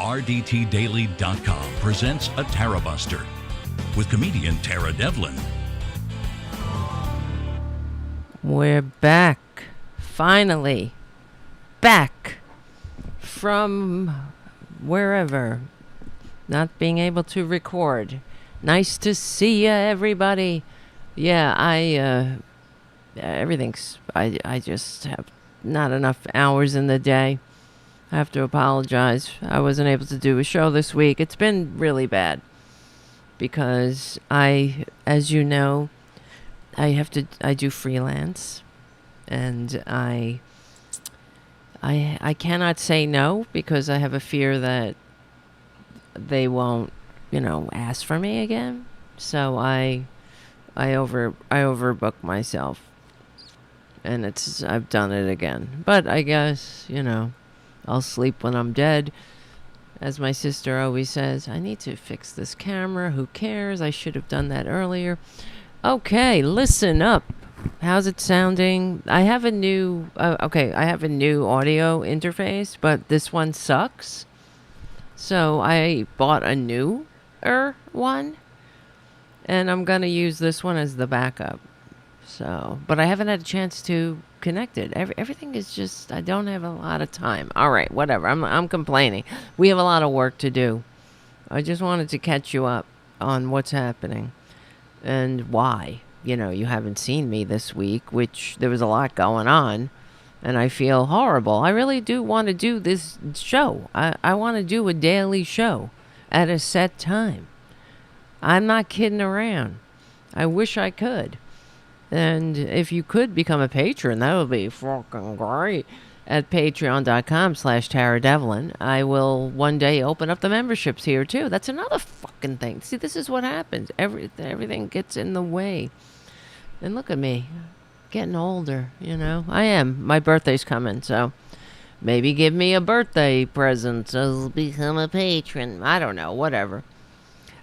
RDTDaily.com presents a Tarabuster with comedian Tara Devlin. We're back. Finally. Back. From wherever. Not being able to record. Nice to see ya, everybody. Yeah, I just have not enough hours in the day. I have to apologize. I wasn't able to do a show this week. It's been really bad because as you know, I do freelance, and I cannot say no because I have a fear that they won't, ask for me again. So I overbook myself, and I've done it again. But I guess, I'll sleep when I'm dead. As my sister always says, I need to fix this camera. Who cares? I should have done that earlier. Okay, listen up. How's it sounding? I have a new audio interface, but this one sucks. So I bought a newer one, and I'm going to use this one as the backup. But I haven't had a chance to connect it. Everything is just, I don't have a lot of time. All right, whatever. I'm complaining. We have a lot of work to do. I just wanted to catch you up on what's happening and why. You haven't seen me this week, which there was a lot going on, and I feel horrible. I really do want to do this show. I want to do a daily show at a set time. I'm not kidding around. I wish I could. And if you could become a patron, that would be fucking great. At patreon.com/Tara Devlin. I will one day open up the memberships here too. That's another fucking thing. See, this is what happens. Everything gets in the way. And look at me. Getting older, I am. My birthday's coming, so maybe give me a birthday present. I'll become a patron. I don't know, whatever.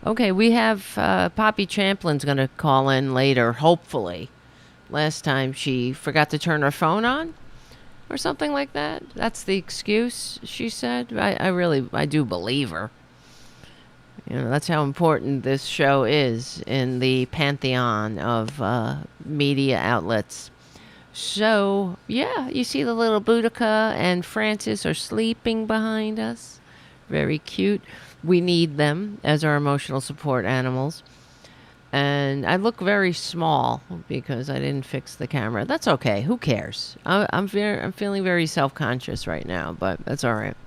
Okay, we have Poppy Champlin's going to call in later, hopefully. Last time she forgot to turn her phone on or something like that. That's the excuse, she said. I do believe her. That's how important this show is in the pantheon of media outlets. So, yeah, you see the little Boudica and Francis are sleeping behind us. Very cute. We need them as our emotional support animals. And I look very small because I didn't fix the camera. That's okay. Who cares? I'm feeling very self-conscious right now, but that's all right.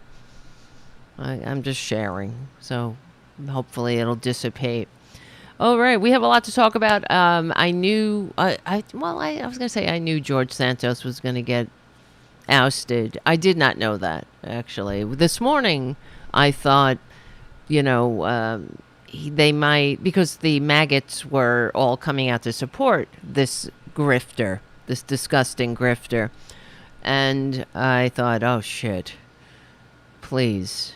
I'm just sharing, so hopefully it'll dissipate. All right, we have a lot to talk about. I knew George Santos was going to get ousted. I did not know that, actually. This morning, I thought, they might, because the maggots were all coming out to support this grifter, this disgusting grifter. And I thought, oh, shit, please.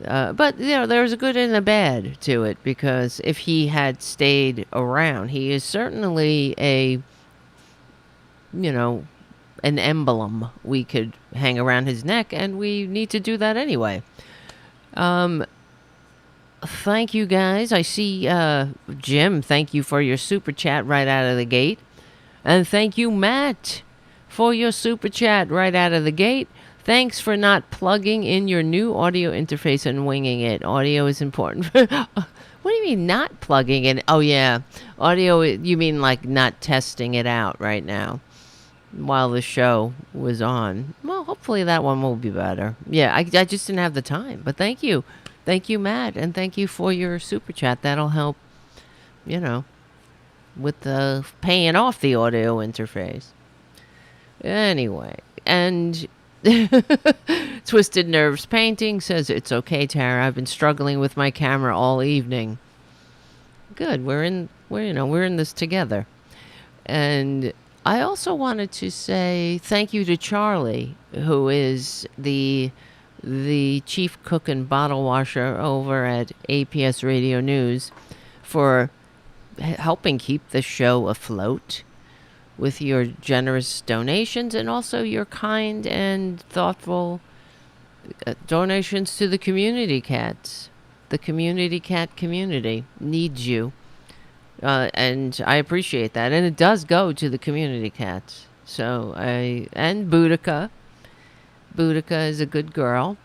But, there's a good and a bad to it, because if he had stayed around, he is certainly an emblem we could hang around his neck, and we need to do that anyway. Thank you, guys. I see Jim, thank you for your super chat right out of the gate. And thank you, Matt, for your super chat right out of the gate. Thanks for not plugging in your new audio interface and winging it. Audio is important. What do you mean not plugging in? Oh, yeah. Audio, you mean like not testing it out right now while the show was on. Well, hopefully that one will be better. Yeah, I just didn't have the time. But thank you. Thank you, Matt, and thank you for your super chat. That'll help, with the paying off the audio interface. Anyway, and Twisted Nerves Painting says, it's okay, Tara. I've been struggling with my camera all evening. Good. We're in this together. And I also wanted to say thank you to Charlie, who is the chief cook and bottle washer over at APS Radio News, for helping keep the show afloat with your generous donations and also your kind and thoughtful donations to the community cats. The community cat community needs you. And I appreciate that. And it does go to the community cats. And Boudica. Boudica is a good girl.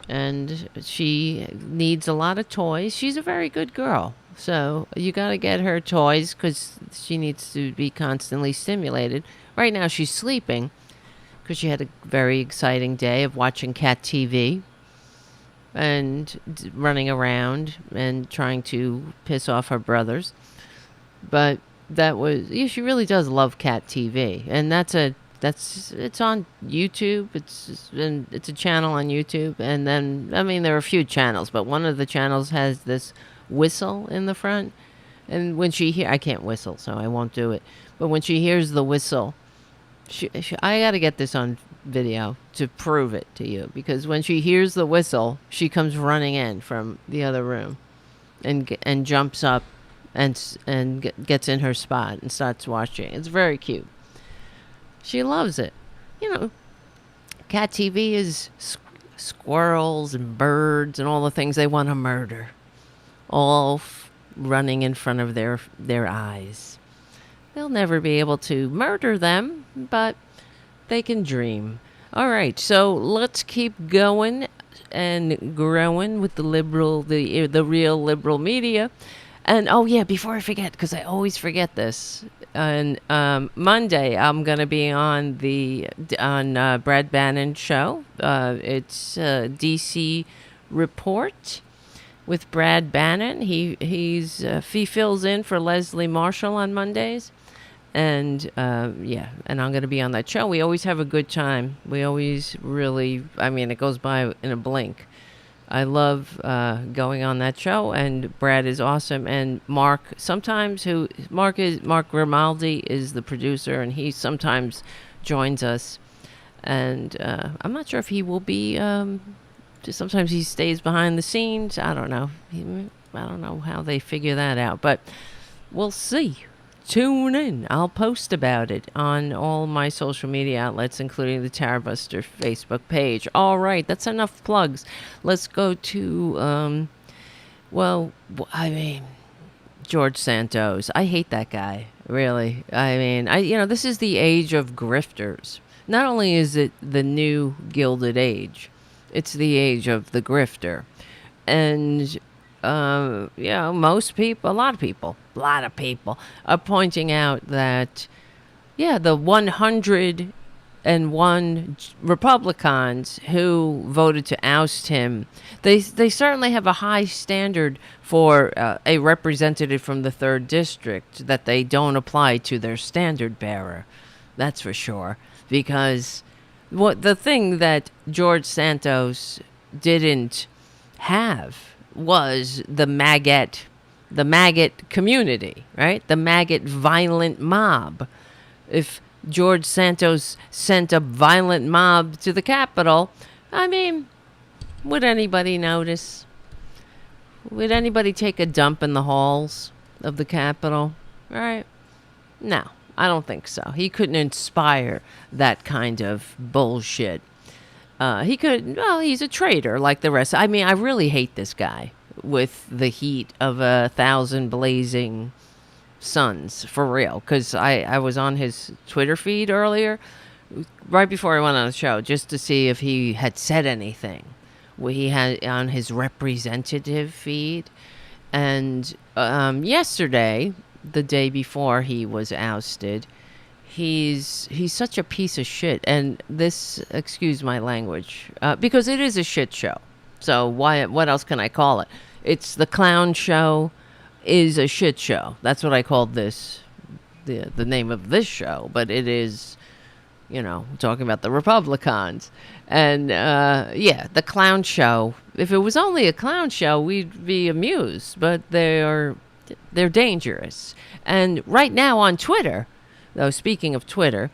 And she needs a lot of toys. She's a very good girl. So you got to get her toys because she needs to be constantly stimulated. Right now she's sleeping because she had a very exciting day of watching cat TV and running around and trying to piss off her brothers. But she really does love cat TV. And it's on YouTube. It's a channel on YouTube. And then, there are a few channels, but one of the channels has this whistle in the front. And when I can't whistle, so I won't do it. But when she hears the whistle, I got to get this on video to prove it to you. Because when she hears the whistle, she comes running in from the other room and jumps up and gets in her spot and starts watching. It's very cute. She loves it. Cat TV is squirrels and birds and all the things they want to murder. All running in front of their eyes. They'll never be able to murder them, but they can dream. All right, so let's keep going and growing with the real liberal media. And before I forget, because I always forget this. On Monday, I'm going to be on Brad Bannon's show. It's DC Report with Brad Bannon. He fills in for Leslie Marshall on Mondays. And and I'm going to be on that show. We always have a good time. We always really, it goes by in a blink. I love going on that show, and Brad is awesome. And Mark Grimaldi is the producer, and he sometimes joins us. And I'm not sure if he will be. Sometimes he stays behind the scenes. I don't know. I don't know how they figure that out, but we'll see. Tune in. I'll post about it on all my social media outlets, including the Tarabuster Facebook page. All right, that's enough plugs. Let's go to, George Santos. I hate that guy, really. This is the age of grifters. Not only is it the new Gilded Age, it's the age of the grifter. And most people, a lot of people are pointing out that, the 101 Republicans who voted to oust him, they certainly have a high standard for a representative from the 3rd District that they don't apply to their standard bearer. That's for sure. Because the thing that George Santos didn't have was the maggot community, right? The maggot violent mob. If George Santos sent a violent mob to the Capitol, would anybody notice? Would anybody take a dump in the halls of the Capitol? Right? No, I don't think so. He couldn't inspire that kind of bullshit. He's a traitor like the rest. I really hate this guy with the heat of 1,000 blazing suns, for real. Because I was on his Twitter feed earlier, right before I went on the show, just to see if he had said anything. He had on his representative feed. And yesterday, the day before he was ousted, he's such a piece of shit. And this, excuse my language, because it is a shit show. So what else can I call it? It's the clown show is a shit show. That's what I called this, the name of this show. But it is, talking about the Republicans. And the clown show. If it was only a clown show, we'd be amused. But they're dangerous. And right now on Twitter, though, speaking of Twitter,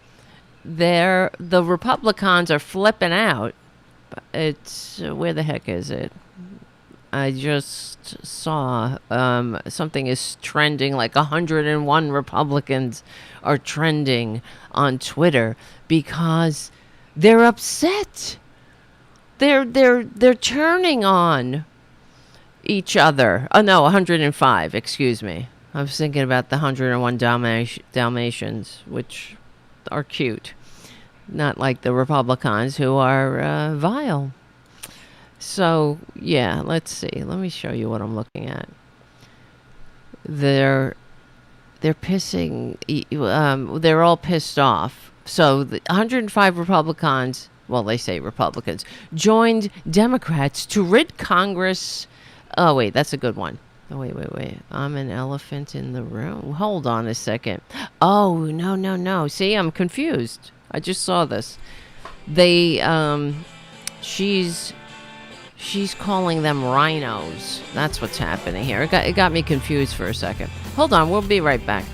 the Republicans are flipping out. It's where the heck is it? I just saw something is trending, like 101 Republicans are trending on Twitter because they're upset. they're turning on each other. Oh no, 105. Excuse me. I was thinking about the 101 Dalmatians, which are cute, not like the Republicans who are vile. So yeah, let's see. Let me show you what I'm looking at. They're pissing. They're all pissed off. So the 105 Republicans, well, they say Republicans, joined Democrats to rid Congress. Oh wait, that's a good one. Oh, wait. I'm an elephant in the room. Hold on a second. Oh, no. See, I'm confused. I just saw this. They, she's calling them rhinos. That's what's happening here. It got me confused for a second. Hold on, we'll be right back.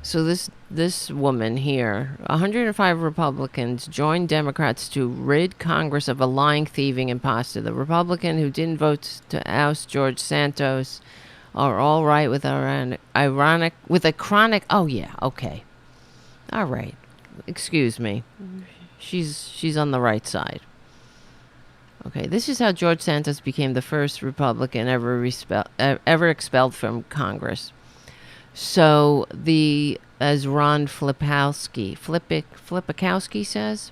So this woman here, 105 Republicans joined Democrats to rid Congress of a lying, thieving imposter. The Republican who didn't vote to oust George Santos are all right with a chronic. Oh yeah, okay, all right. Excuse me, she's on the right side. Okay, this is how George Santos became the first Republican ever expelled from Congress. So as Ron Flipikowski says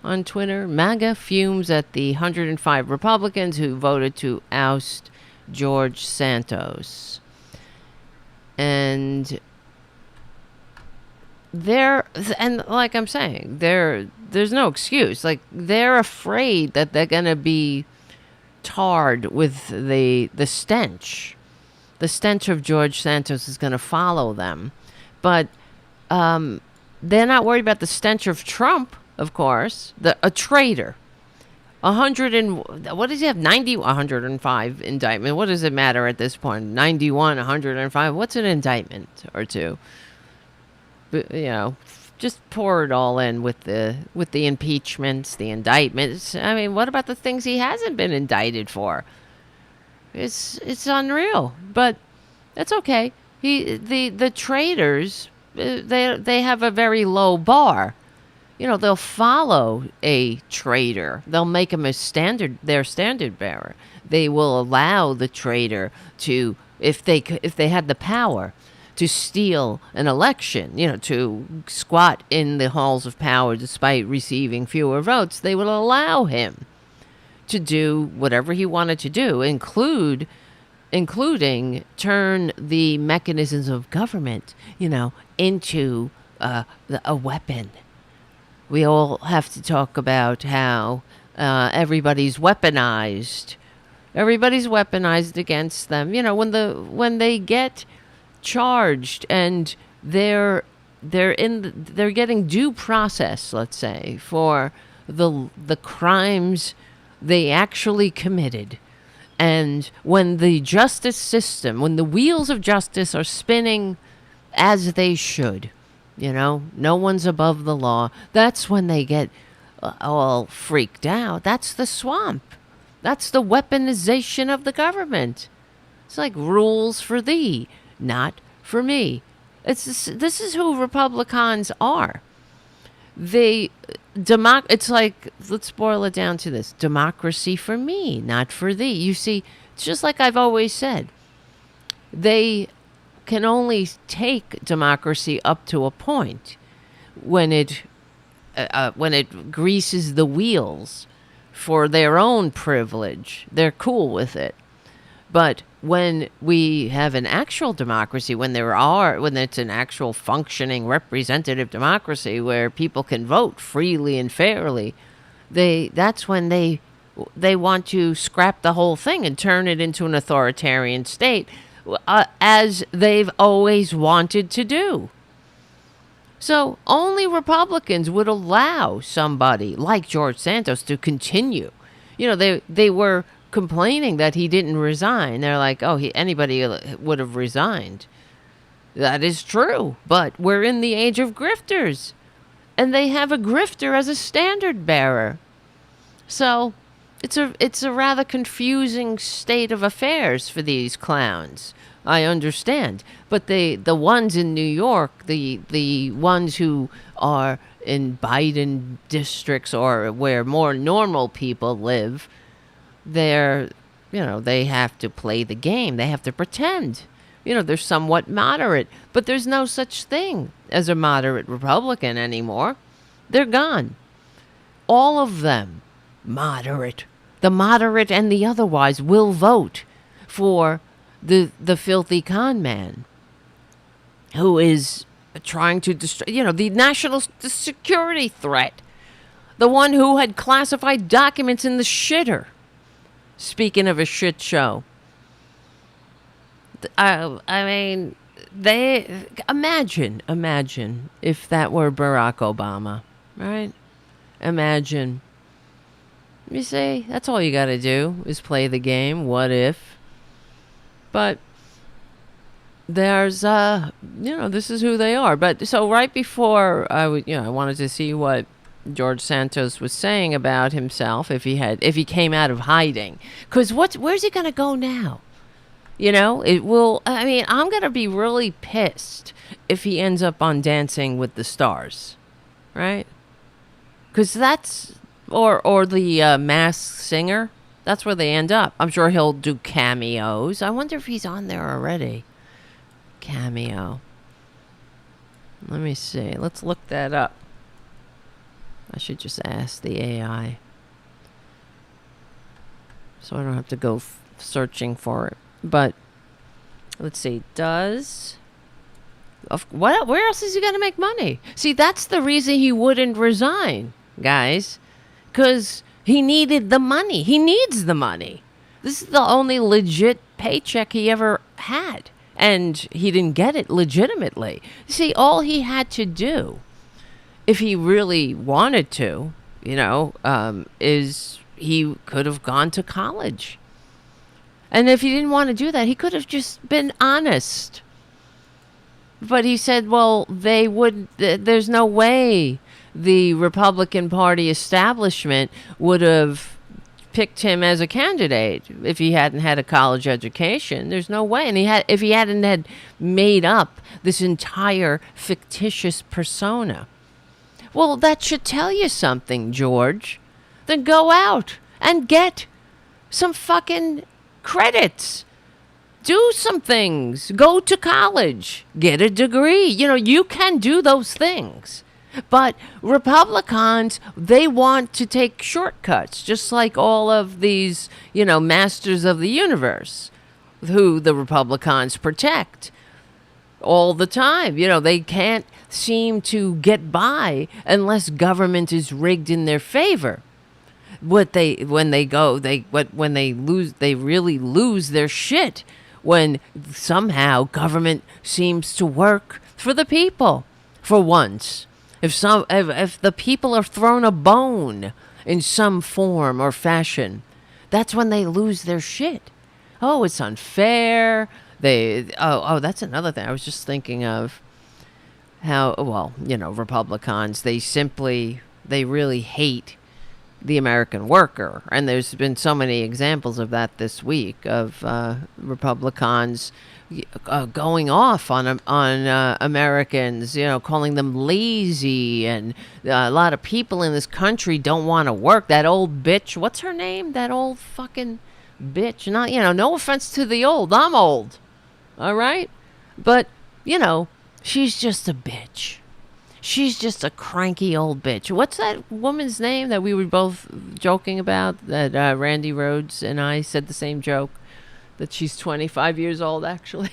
on Twitter, MAGA fumes at the 105 Republicans who voted to oust George Santos. And like I'm saying, there's no excuse. Like, they're afraid that they're going to be tarred with the stench. The stench of George Santos is going to follow them. But they're not worried about the stench of Trump, of course. A traitor. 100 what does he have? 105 indictment. What does it matter at this point? 91, 105. What's an indictment or two? But, just pour it all in with the impeachments, the indictments. I mean, what about the things he hasn't been indicted for? It's unreal, but that's okay. The traitors, they have a very low bar. They'll follow a traitor. They'll make him their standard bearer. They will allow the traitor to, if they had the power, to steal an election, to squat in the halls of power despite receiving fewer votes. They will allow him to do whatever he wanted to do, including turn the mechanisms of government, into a weapon. We all have to talk about how everybody's weaponized. Everybody's weaponized against them. When they get charged and they're getting due process, let's say, for the crimes they actually committed. And when the justice system, when the wheels of justice are spinning as they should, no one's above the law, that's when they get all freaked out. That's the swamp. That's the weaponization of the government. It's like rules for thee, not for me. This is who Republicans are. It's like, let's boil it down to this: democracy for me, not for thee. You see, it's just like I've always said. They can only take democracy up to a point. When it greases the wheels for their own privilege, they're cool with it. But when we have an actual democracy, when it's an actual functioning representative democracy where people can vote freely and fairly, that's when they want to scrap the whole thing and turn it into an authoritarian state, as they've always wanted to do. So only Republicans would allow somebody like George Santos to continue. They were complaining that he didn't resign. They're like, anybody would have resigned. That is true, but we're in the age of grifters, and they have a grifter as a standard bearer. So it's a rather confusing state of affairs for these clowns. I understand. But the ones in New York, the ones who are in Biden districts or where more normal people live, they're, they have to play the game. They have to pretend. They're somewhat moderate. But there's no such thing as a moderate Republican anymore. They're gone. All of them, moderate. The moderate and the otherwise will vote for the filthy con man who is trying to destroy, the national security threat. The one who had classified documents in the shitter. Speaking of a shit show. I mean, they imagine if that were Barack Obama, right? Imagine. You see, that's all you got to do is play the game. What if? But there's, this is who they are. But so right before I wanted to see what George Santos was saying about himself if he came out of hiding, because where's he gonna go now? It will. I mean, I'm gonna be really pissed if he ends up on Dancing with the Stars, right? Because that's or the Masked Singer. That's where they end up. I'm sure he'll do cameos. I wonder if he's on there already. Cameo. Let me see. Let's look that up. I should just ask the AI. So I don't have to go searching for it. But let's see. Where else is he going to make money? See, that's the reason he wouldn't resign, guys. Because he needed the money. He needs the money. This is the only legit paycheck he ever had. And he didn't get it legitimately. See, all he had to do, if he really wanted to, is he could have gone to college. And if he didn't want to do that, he could have just been honest. But he said, well, there's no way the Republican Party establishment would have picked him as a candidate if he hadn't had a college education. There's no way. And if he hadn't had made up this entire fictitious persona. Well, that should tell you something, George. Then go out and get some fucking credits. Do some things. Go to college. Get a degree. You can do those things. But Republicans, they want to take shortcuts, just like all of these, masters of the universe, who the Republicans protect all the time. They can't seem to get by unless government is rigged in their favor. When they really lose their shit when somehow government seems to work for the people for once. If the people are thrown a bone in some form or fashion, that's when they lose their shit. Oh, it's unfair. That's another thing. I was just thinking of how, Republicans, they really hate the American worker. And there's been so many examples of that this week of Republicans going off on Americans, calling them lazy, and a lot of people in this country don't want to work. That old bitch, what's her name? That old fucking bitch. Not, no offense to the old. I'm old. All right? But, she's just a bitch. She's just a cranky old bitch. What's that woman's name that we were both joking about? That Randy Rhodes and I said the same joke. That she's 25 years old, actually.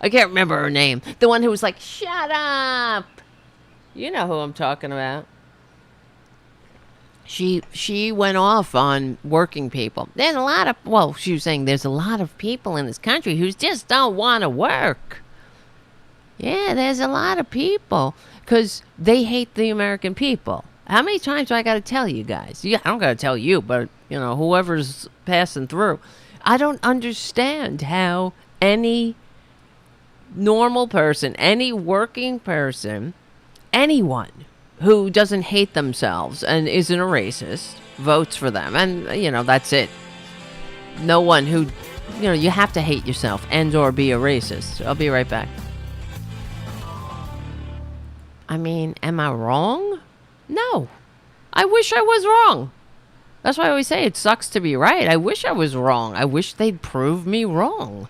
I can't remember her name. The one who was like, shut up. You know who I'm talking about. She went off on working people. There's a lot of, she was saying there's a lot of people in this country who just don't want to work. Yeah, there's a lot of people. Because they hate the American people. How many times do I got to tell you guys? Yeah, I don't got to tell you, but, whoever's passing through. I don't understand how any normal person, any working person, anyone who doesn't hate themselves and isn't a racist votes for them. And, that's it. No one who You know, you have to hate yourself and or be a racist. I'll be right back. I mean, am I wrong? No. I wish I was wrong. That's why I always say it sucks to be right. I wish I was wrong. I wish they'd prove me wrong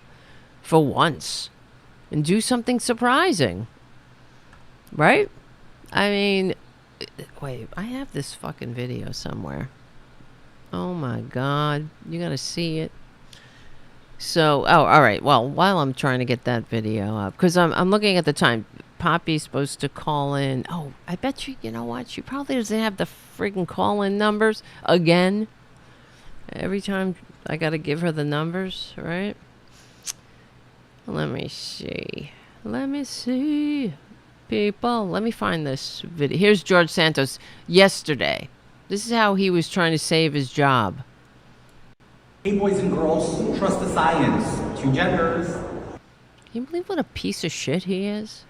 for once and do something surprising. Right? I mean, wait, I have this fucking video somewhere. Oh my God. You gotta see it. So, oh, all right. Well, while I'm trying to get that video up, because I'm looking at the time. Poppy's supposed to call in. Oh, I bet you know what? She probably doesn't have the friggin' call-in numbers again. Every time I got to give her the numbers, right? Let me see. People, let me find this video. Here's George Santos yesterday. This is how he was trying to save his job. Hey, boys and girls, trust the science. 2 genders. Can you believe what a piece of shit he is?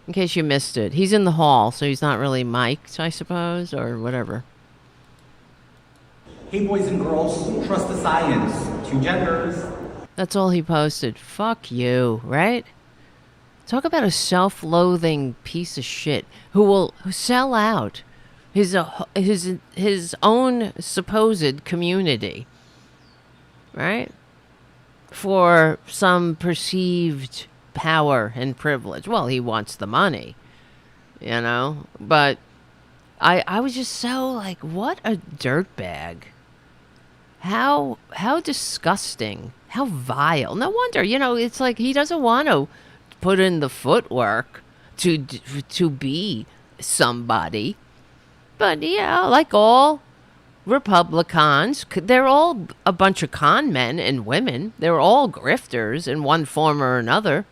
In case you missed it. He's in the hall, so he's not really mic'd, I suppose, or whatever. Hey, boys and girls, trust the science. 2 genders. That's all he posted. Fuck you, right? Talk about a self-loathing piece of shit who will sell out his own supposed community, right? For some perceived power and privilege. Well, he wants the money, you know? But I was just so like, what a dirtbag. How disgusting. How vile. No wonder, you know, it's like he doesn't want to put in the footwork to be somebody. But, yeah, like all Republicans, they're all a bunch of con men and women. They're all grifters in one form or another.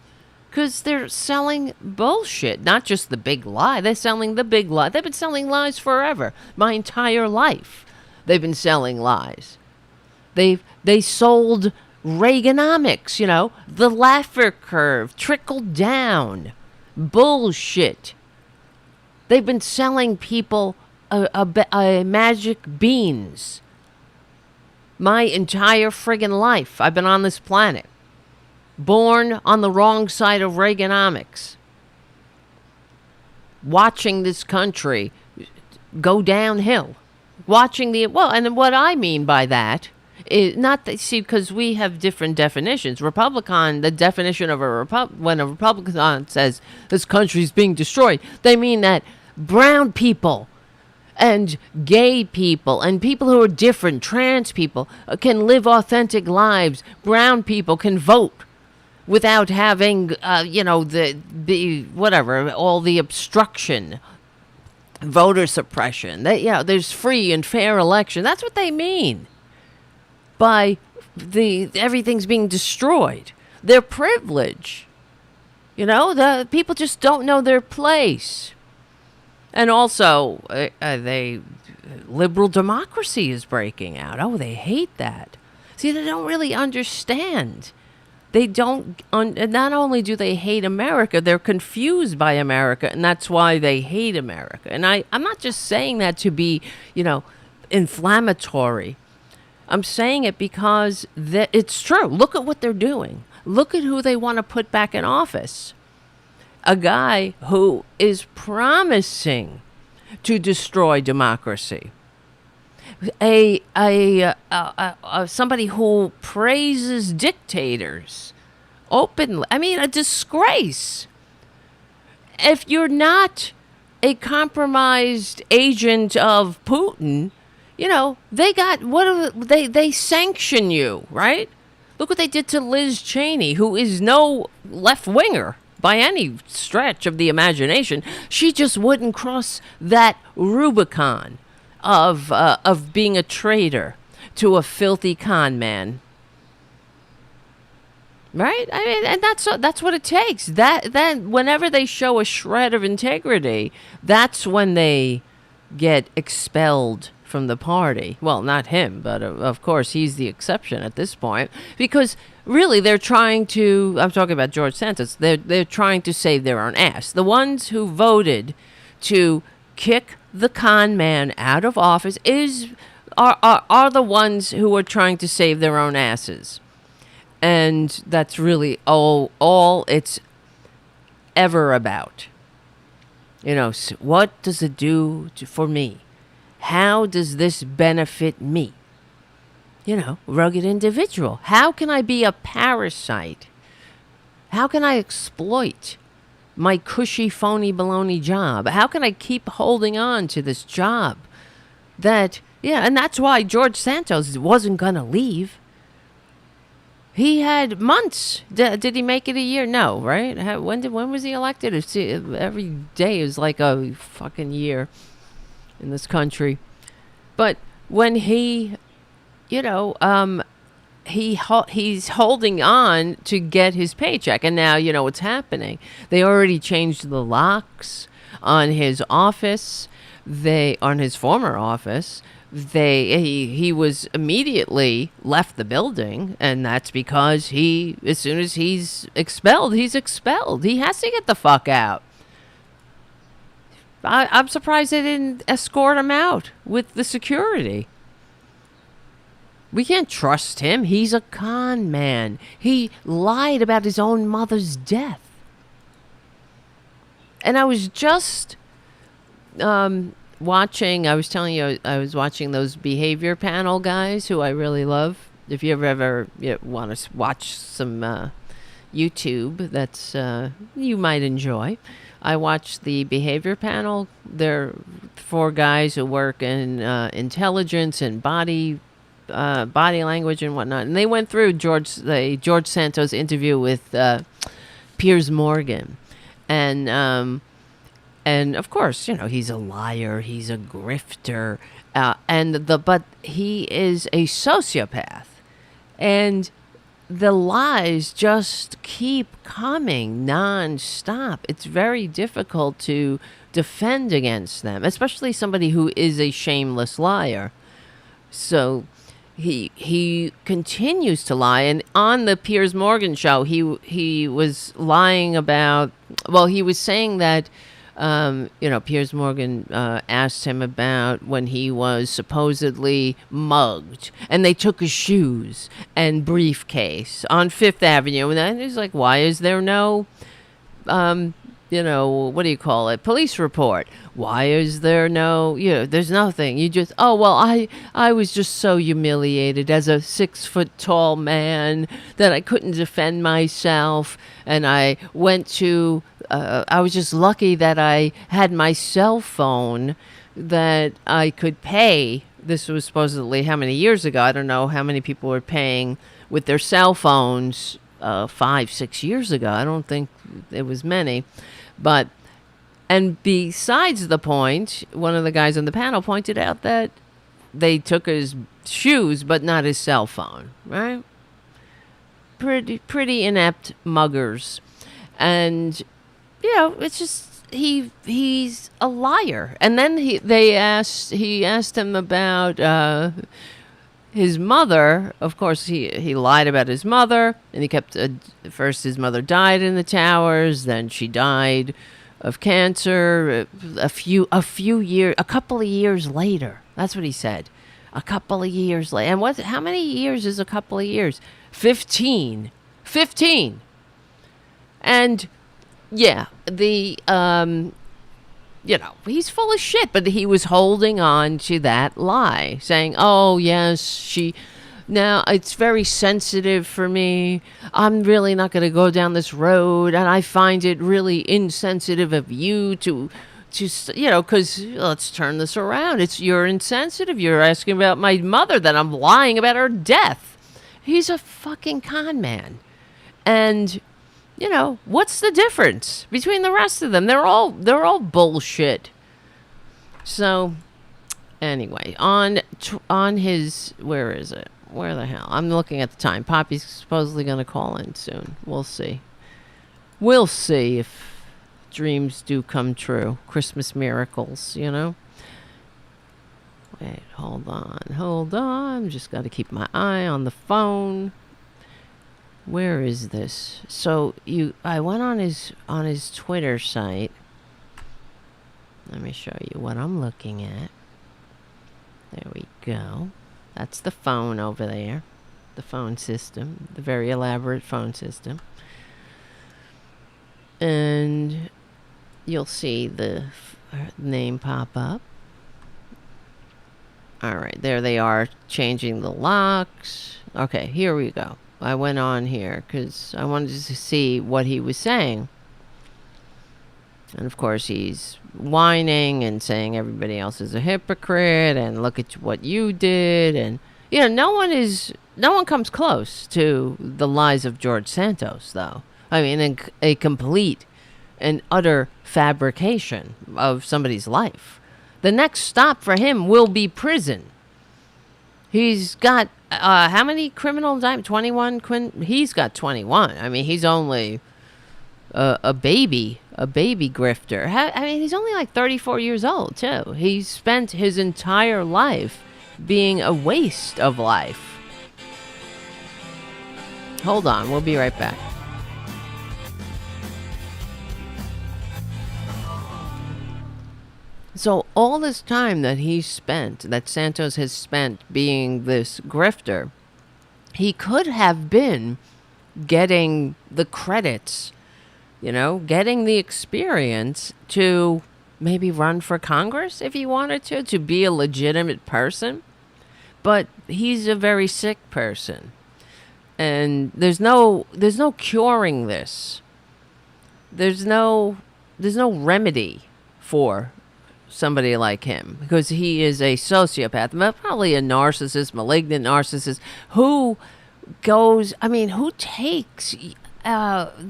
Because they're selling bullshit, not just the big lie. They're selling the big lie. They've been selling lies forever. My entire life, they've been selling lies. They sold Reaganomics, you know, the Laffer curve, trickled down, bullshit. They've been selling people a magic beans. My entire friggin' life, I've been on this planet. Born on the wrong side of Reaganomics. Watching this country go downhill. And what I mean by that is not that, see, because we have different definitions. The definition of when a Republican says this country's being destroyed, they mean that brown people and gay people and people who are different, trans people, can live authentic lives. Brown people can vote without having, the whatever, all the obstruction, voter suppression. There's free and fair election. That's what they mean by everything's being destroyed. Their privilege. You know, the people just don't know their place. And also, liberal democracy is breaking out. Oh, they hate that. See, they don't really understand. They don't, not only do they hate America, they're confused by America, and that's why they hate America. And I'm not just saying that to be, inflammatory. I'm saying it because it's true. Look at what they're doing. Look at who they want to put back in office. A guy who is promising to destroy democracy. Somebody who praises dictators openly. I mean, a disgrace. If you're not a compromised agent of Putin, they sanction you, right? Look what they did to Liz Cheney, who is no left-winger by any stretch of the imagination. She just wouldn't cross that Rubicon of being a traitor to a filthy con man. Right? I mean, and that's what it takes. That whenever they show a shred of integrity, that's when they get expelled from the party. Well, not him, but of course he's the exception at this point, because really they're trying to, I'm talking about George Santos, they're trying to save their own ass. The ones who voted to kick the con man out of office are the ones who are trying to save their own asses. And that's really all it's ever about. What does it do for me? How does this benefit me? Rugged individual. How can I be a parasite? How can I exploit my cushy, phony, baloney job? How can I keep holding on to this job? And that's why George Santos wasn't going to leave. He had months. Did he make it a year? No, right? When was he elected? Every day is like a fucking year in this country. But when he, he's holding on to get his paycheck, and now you know what's happening. They already changed the locks on his office. On his former office. He was immediately left the building, and that's because as soon as he's expelled. He has to get the fuck out. I'm surprised they didn't escort him out with the security. We can't trust him. He's a con man. He lied about his own mother's death. And I was just watching, I was telling you, I was watching those behavior panel guys who I really love. If you ever want to watch some YouTube that's you might enjoy, I watched the behavior panel. They're 4 guys who work in intelligence and body language and whatnot, and they went through George Santos interview with Piers Morgan, and of course, he's a liar, he's a grifter, but he is a sociopath, and the lies just keep coming nonstop. It's very difficult to defend against them, especially somebody who is a shameless liar. So he continues to lie, and on the Piers Morgan show, he was lying about. Well, he was saying that. Piers Morgan asked him about when he was supposedly mugged, and they took his shoes and briefcase on Fifth Avenue, and then he's like, "Why is there no, what do you call it? Police report? Why is there no, there's nothing. You just, I was just so humiliated as a 6-foot-tall man that I couldn't defend myself, and I went to." I was just lucky that I had my cell phone that I could pay. This was supposedly how many years ago? I don't know how many people were paying with their cell phones 5-6 years ago. I don't think it was many. And besides the point, one of the guys on the panel pointed out that they took his shoes, but not his cell phone, right? Pretty inept muggers. And it's just he's a liar. And then he asked him about his mother. Of course, he lied about his mother, and he kept first his mother died in the towers, then she died of cancer a couple of years later. That's what he said. A couple of years later. And how many years is a couple of years? 15. And yeah, he's full of shit, but he was holding on to that lie, saying, "Oh, yes, now it's very sensitive for me. I'm really not going to go down this road, and I find it really insensitive of you to because let's turn this around. You're insensitive. You're asking about my mother, that I'm lying about her death." He's a fucking con man. And what's the difference between the rest of them? They're all bullshit. So, anyway, on his, where is it? Where the hell? I'm looking at the time. Poppy's supposedly going to call in soon. We'll see. We'll see if dreams do come true. Christmas miracles, Wait, hold on. Just got to keep my eye on the phone. Where is this? So I went on his Twitter site. Let me show you what I'm looking at. There we go. That's the phone over there. the phone system, the very elaborate phone system. And you'll see the name pop up. All right, there they are, changing the locks. Okay, here we go. I went on here because I wanted to see what he was saying. And of course, he's whining and saying everybody else is a hypocrite and look at what you did. And, no one comes close to the lies of George Santos, though. I mean, a complete and utter fabrication of somebody's life. The next stop for him will be prison. He's got, how many criminal indictments? 21? He's got 21. I mean, he's only a baby grifter. I mean, he's only like 34 years old, too. He spent his entire life being a waste of life. Hold on, we'll be right back. So all this time that Santos has spent being this grifter, he could have been getting the credits, getting the experience to maybe run for Congress if he wanted to be a legitimate person. But he's a very sick person. And there's no curing this. There's no remedy for somebody like him, because he is a sociopath, but probably a narcissist, malignant narcissist, who takes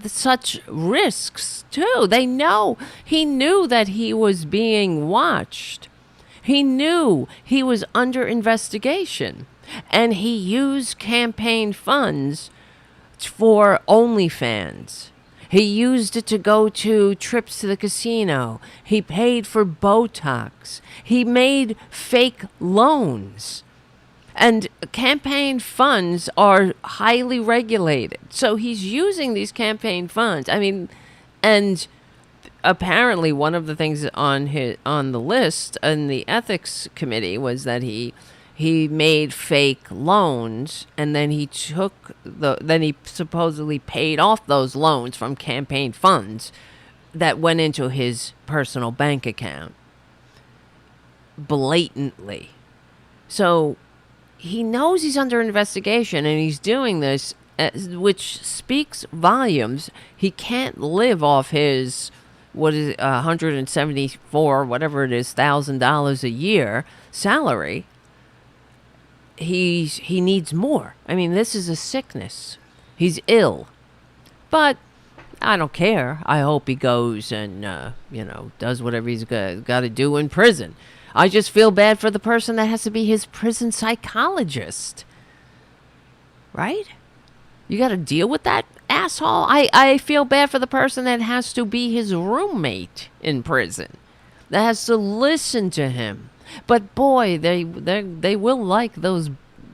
such risks too. He knew that he was being watched. He knew he was under investigation, and he used campaign funds for OnlyFans. He used it to go to trips to the casino. He paid for Botox. He made fake loans. And campaign funds are highly regulated. So he's using these campaign funds. I mean, and apparently one of the things on the list in the ethics committee was that he made fake loans, and then he supposedly paid off those loans from campaign funds that went into his personal bank account blatantly. So he knows he's under investigation, and he's doing this, which speaks volumes. He can't live off his $174 whatever it is $1,000 a year salary. He needs more. I mean, this is a sickness. He's ill. But I don't care. I hope he goes and, does whatever he's got to do in prison. I just feel bad for the person that has to be his prison psychologist. Right? You got to deal with that asshole. I feel bad for the person that has to be his roommate in prison, that has to listen to him. But boy, they will like those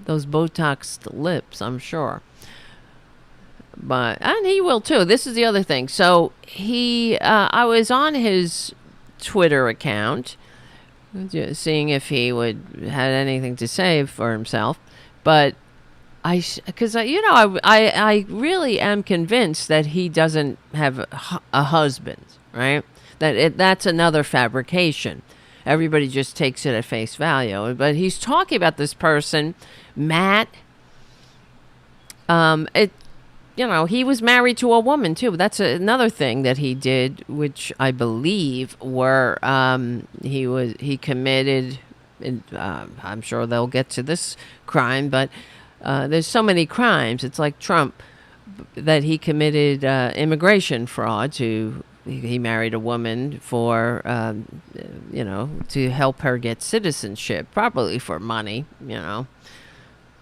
Botoxed lips, I'm sure. And he will too. This is the other thing. So I was on his Twitter account, seeing if he had anything to say for himself. But I really am convinced that he doesn't have a husband, right? That's another fabrication. Everybody just takes it at face value. But he's talking about this person, Matt. He was married to a woman too. That's another thing that he did, which I believe he committed. I'm sure they'll get to this crime, but there's so many crimes. It's like Trump, that he committed immigration fraud to. He married a woman for, to help her get citizenship, probably for money,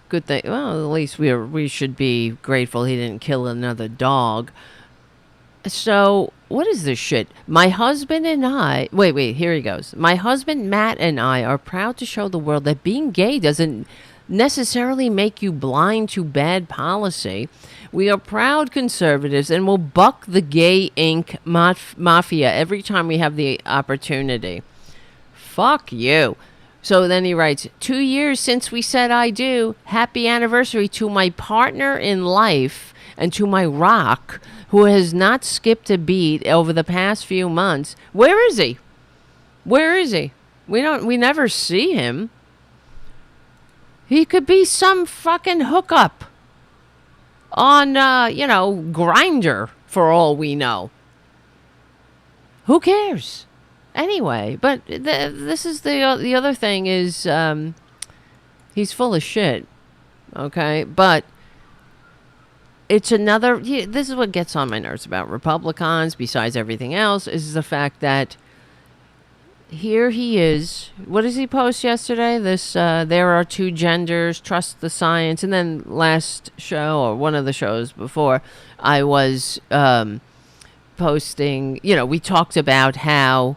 Good thing. Well, at least we should be grateful he didn't kill another dog. So, what is this shit? My husband and I... Wait, here he goes. My husband, Matt, and I are proud to show the world that being gay doesn't necessarily make you blind to bad policy. We are proud conservatives and will buck the gay ink mafia every time we have the opportunity. Fuck you. So then he writes, 2 years since we said I do. Happy anniversary to my partner in life and to my rock, who has not skipped a beat over the past few months. Where is he? Where is he? We never see him. He could be some fucking hookup on, Grindr, for all we know. Who cares? Anyway, but this is the other thing is he's full of shit, okay? But it's another... this is what gets on my nerves about Republicans, besides everything else, is the fact that here he is. What does he post yesterday? This, there are two genders, trust the science. And then last show, or one of the shows before, I was posting, we talked about how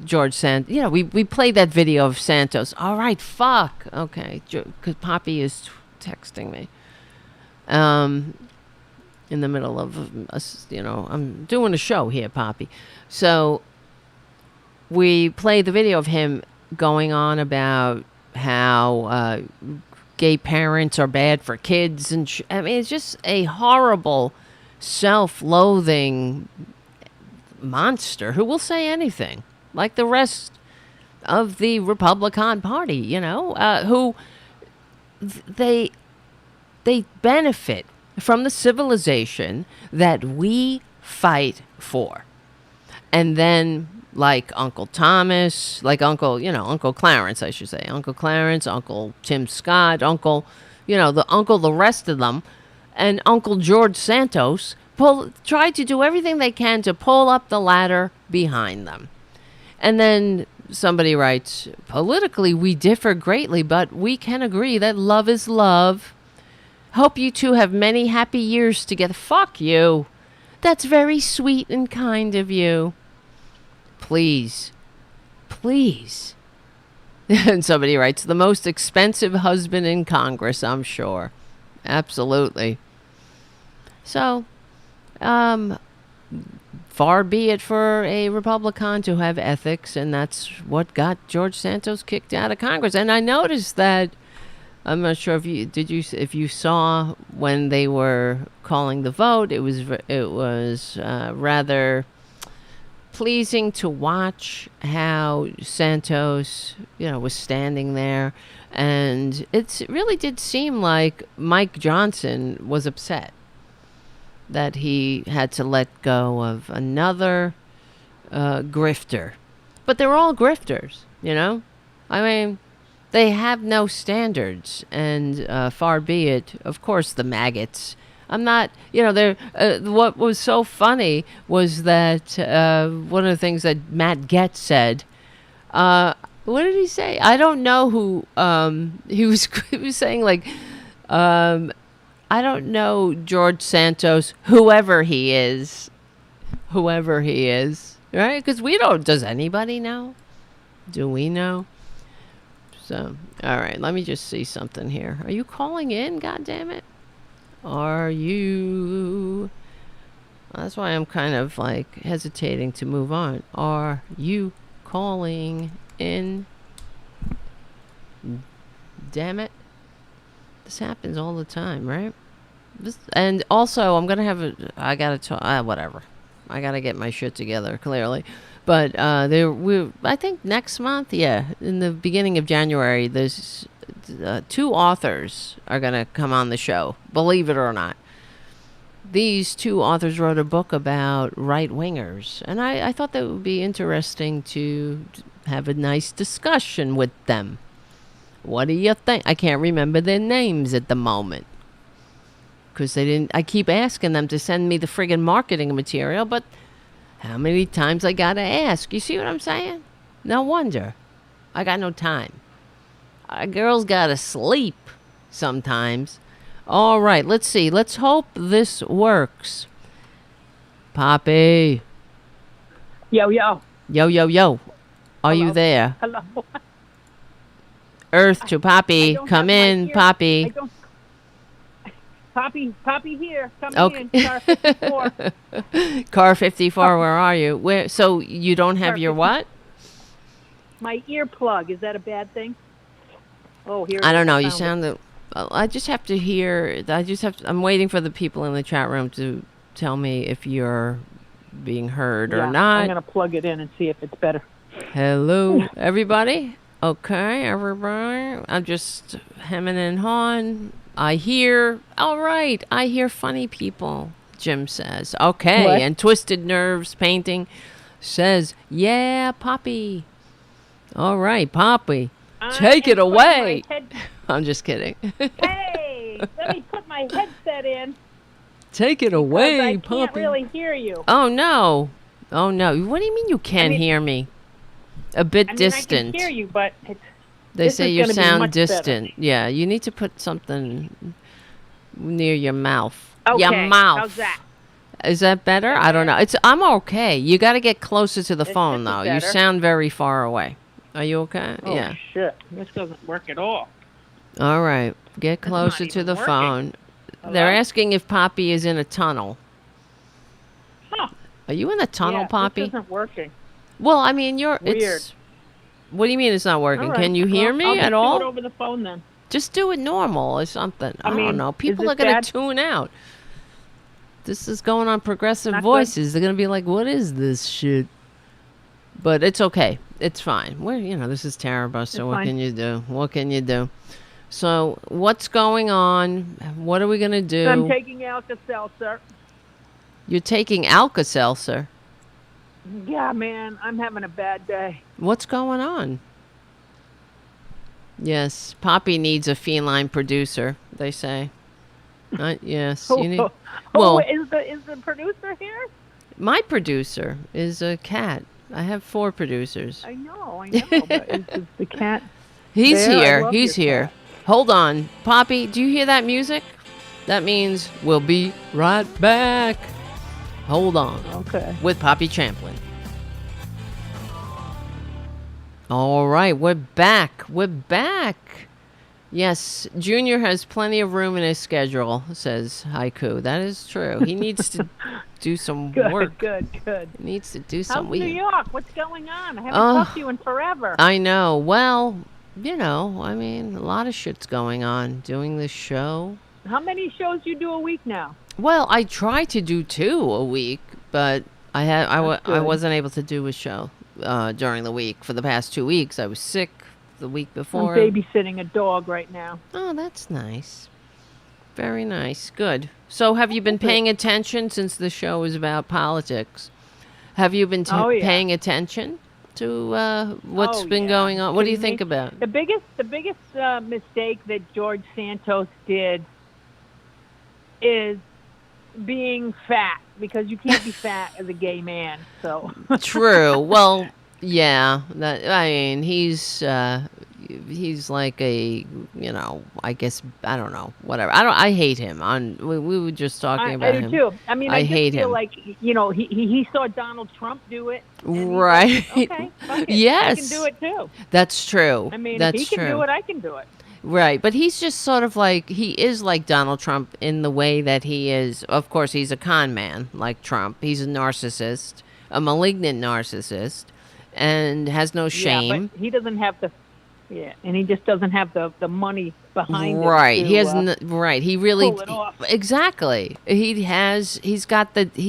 George Santos, we played that video of Santos. All right, fuck. Okay, because Poppy is texting me. In the middle of us, I'm doing a show here, Poppy. So we played the video of him going on about how gay parents are bad for kids. And it's just a horrible, self-loathing monster who will say anything, like the rest of the Republican Party, who they benefit from the civilization that we fight for. And then, like Uncle Thomas, Uncle Clarence, I should say, Uncle Clarence, Uncle Tim Scott, the rest of them, and Uncle George Santos try to do everything they can to pull up the ladder behind them. And then somebody writes, politically, we differ greatly, but we can agree that love is love. Hope you two have many happy years together. Fuck you. That's very sweet and kind of you. Please. Please. And somebody writes, the most expensive husband in Congress, I'm sure. Absolutely. So, far be it for a Republican to have ethics, and that's what got George Santos kicked out of Congress. And I noticed that, I'm not sure if you saw when they were calling the vote, it was rather pleasing to watch how Santos, was standing there, and it really did seem like Mike Johnson was upset that he had to let go of another grifter. But they're all grifters, I mean, they have no standards, and far be it, of course, the maggots. I'm not, what was so funny was that one of the things that Matt Getz said, what did he say? I don't know who, he was saying, like, I don't know George Santos, whoever he is, right? Because we don't, does anybody know? Do we know? So, all right, let me just see something here. Are you calling in, goddammit? Are you... Well, that's why I'm kind of, hesitating to move on. Are you calling in? Damn it. This happens all the time, right? And also, I'm going to have I got to talk, whatever. I got to get my shit together, clearly. But I think next month, in the beginning of January, there's two authors are going to come on the show, believe it or not. These two authors wrote a book about right-wingers, and I thought that would be interesting to have a nice discussion with them. What do you think? I can't remember their names at the moment, because I keep asking them to send me the friggin' marketing material, but how many times I gotta ask? You see what I'm saying? No wonder. I got no time. A girl's gotta sleep sometimes. All right, let's see. Let's hope this works. Poppy. Yo, yo. Yo, yo, yo. Are you there? Hello. Earth to Poppy. Come in, Poppy. Poppy here. Come Okay. in. Car 54. Car 54, where are you? So you don't have your what? my earplug. Is that a bad thing? Oh, here. I don't know. You found it. sound. I just have to hear. I'm waiting for the people in the chat room to tell me if you're being heard or not. I'm gonna plug it in and see if it's better. Hello, everybody. Okay, everybody. I'm just hemming and hawing. I hear. All right. I hear funny people. Jim says. Okay, What? and Twisted Nerves Painting says, "Yeah, Poppy." All right, Poppy. Take it away. I'm just kidding. Hey, let me put my headset in. Take it away, I Poppy. can't really hear you. Oh no. Oh no. What do you mean you can't hear me? A bit distant. I can hear you, but They this say is you gonna be sound much better. distant. Yeah, you need to put something near your mouth. Okay, Your mouth. how's that? Is that better? I don't know. I'm okay. You got to get closer to the phone this is though. You better. sound very far away. Are you okay? Oh, Yeah. shit. This doesn't work at all. All right. Get not closer to even the working. phone. Hello? They're asking if Poppy is in a tunnel. Huh. Are you in a tunnel, Yeah, Poppy? This isn't working. Well, I mean, Weird. it's. What do you mean it's not working? All right. Can you hear Well, me I'll just at do all? it over the phone then. Just do it normal or something. I don't mean, know. is People it are going bad? to tune out. This is going on Progressive Not good? Voices. They're going to be like, what is this shit? But it's okay. It's fine. This is Tarabuster. It's What fine. can you do? What can you do? So what's going on? What are we going to do? I'm taking Alka-Seltzer. You're taking Alka-Seltzer. Yeah, man, I'm having a bad day. What's going on? Yes, Poppy needs a feline producer, they say. Yes, you need. Well, is the producer here? my producer is a cat. I have 4 producers. I know, but is the cat? He's there? I here. love He's your here. cat. Hold on, Poppy. Do you hear that music? That means we'll be right back. Hold on. Okay. With Poppy Champlin. All right, we're back. We're back. Yes, Junior has plenty of room in his schedule, says Haiku. That is true. He needs to do some Good, work. good. He needs to do How's some. New York? What's going on? I haven't Oh. talked to you in forever. I know. Well, I mean, a lot of shit's going on. Doing this show. How many shows you do a week now? Well, I try to do 2 a week, but I good. wasn't able to do a show during the week. For the past 2 weeks, I was sick the week before. I'm babysitting a dog right now. Oh, that's nice. Very nice. Good. So have you been paying attention since the show is about politics? Have you been Oh, yeah. paying attention to what's Oh, been yeah. going on? What do you Kidding think me? about? The biggest mistake that George Santos did is being fat, because you can't be fat as a gay man. So True. Well, yeah. He's like a, I guess, I don't know, whatever. I hate him. We were just talking about I him. do too. I mean, I I just hate feel him. like he saw Donald Trump do it. And he's Right. like, okay, fuck it. Yes. I can do it too. That's true. I mean, That's if he can true. do it, I can do it. Right, but he's just sort of like, he is like Donald Trump in the way that he is, of course, he's a con man like Trump. He's a narcissist, a malignant narcissist, and has no shame. Yeah, but he doesn't have and he just doesn't have the money behind Right, it. he has, right, he really, pull it off. exactly. He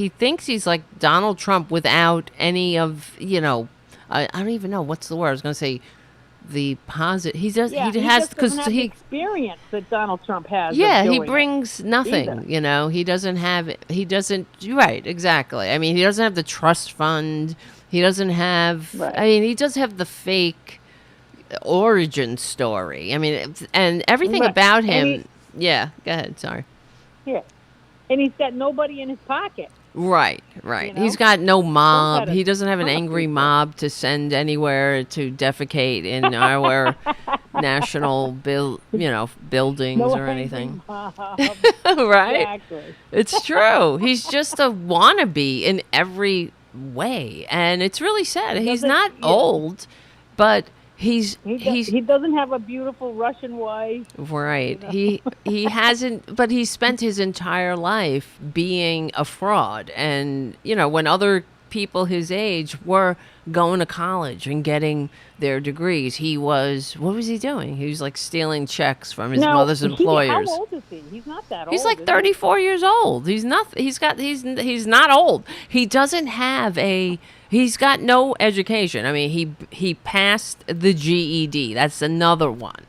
thinks he's like Donald Trump without any of, I don't even know, what's the word? I was going to say, the positive. He just doesn't have the experience that Donald Trump has. Yeah, of he doing brings nothing, He doesn't have, right, exactly. I mean, he doesn't have the trust fund. He doesn't have, Right. I mean, he does have the fake origin story. I mean, and everything Right. about And him. Yeah, go ahead, sorry. it. Yeah, and he's got nobody in his pocket. Right. You know? He's got no mob. gotta He doesn't have an trust angry people. mob to send anywhere to defecate in our national buildings No or angry anything. mob. Right? Exactly. It's true. He's just a wannabe in every way, and it's really sad. He's doesn't- not yeah. old, but he's He doesn't have a beautiful Russian wife. right. He hasn't, but he spent his entire life being a fraud, and when other people his age were going to college and getting their degrees. He was, what was he doing? He was like stealing checks from his mother's employers. How old is he? He's not that old. He's like 34 years old. He's not. He's not old. He doesn't have a. He's got no education. I mean, he passed the GED. That's another one.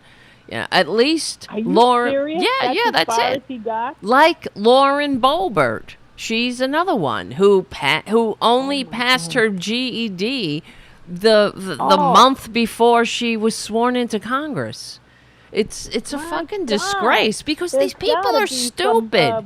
Yeah, at least Are you Lauren. serious? That's as far it. As he got? Like Lauren Boebert. She's another one who only passed her GED the month before she was sworn into Congress. It's a fucking disgrace because these people are stupid.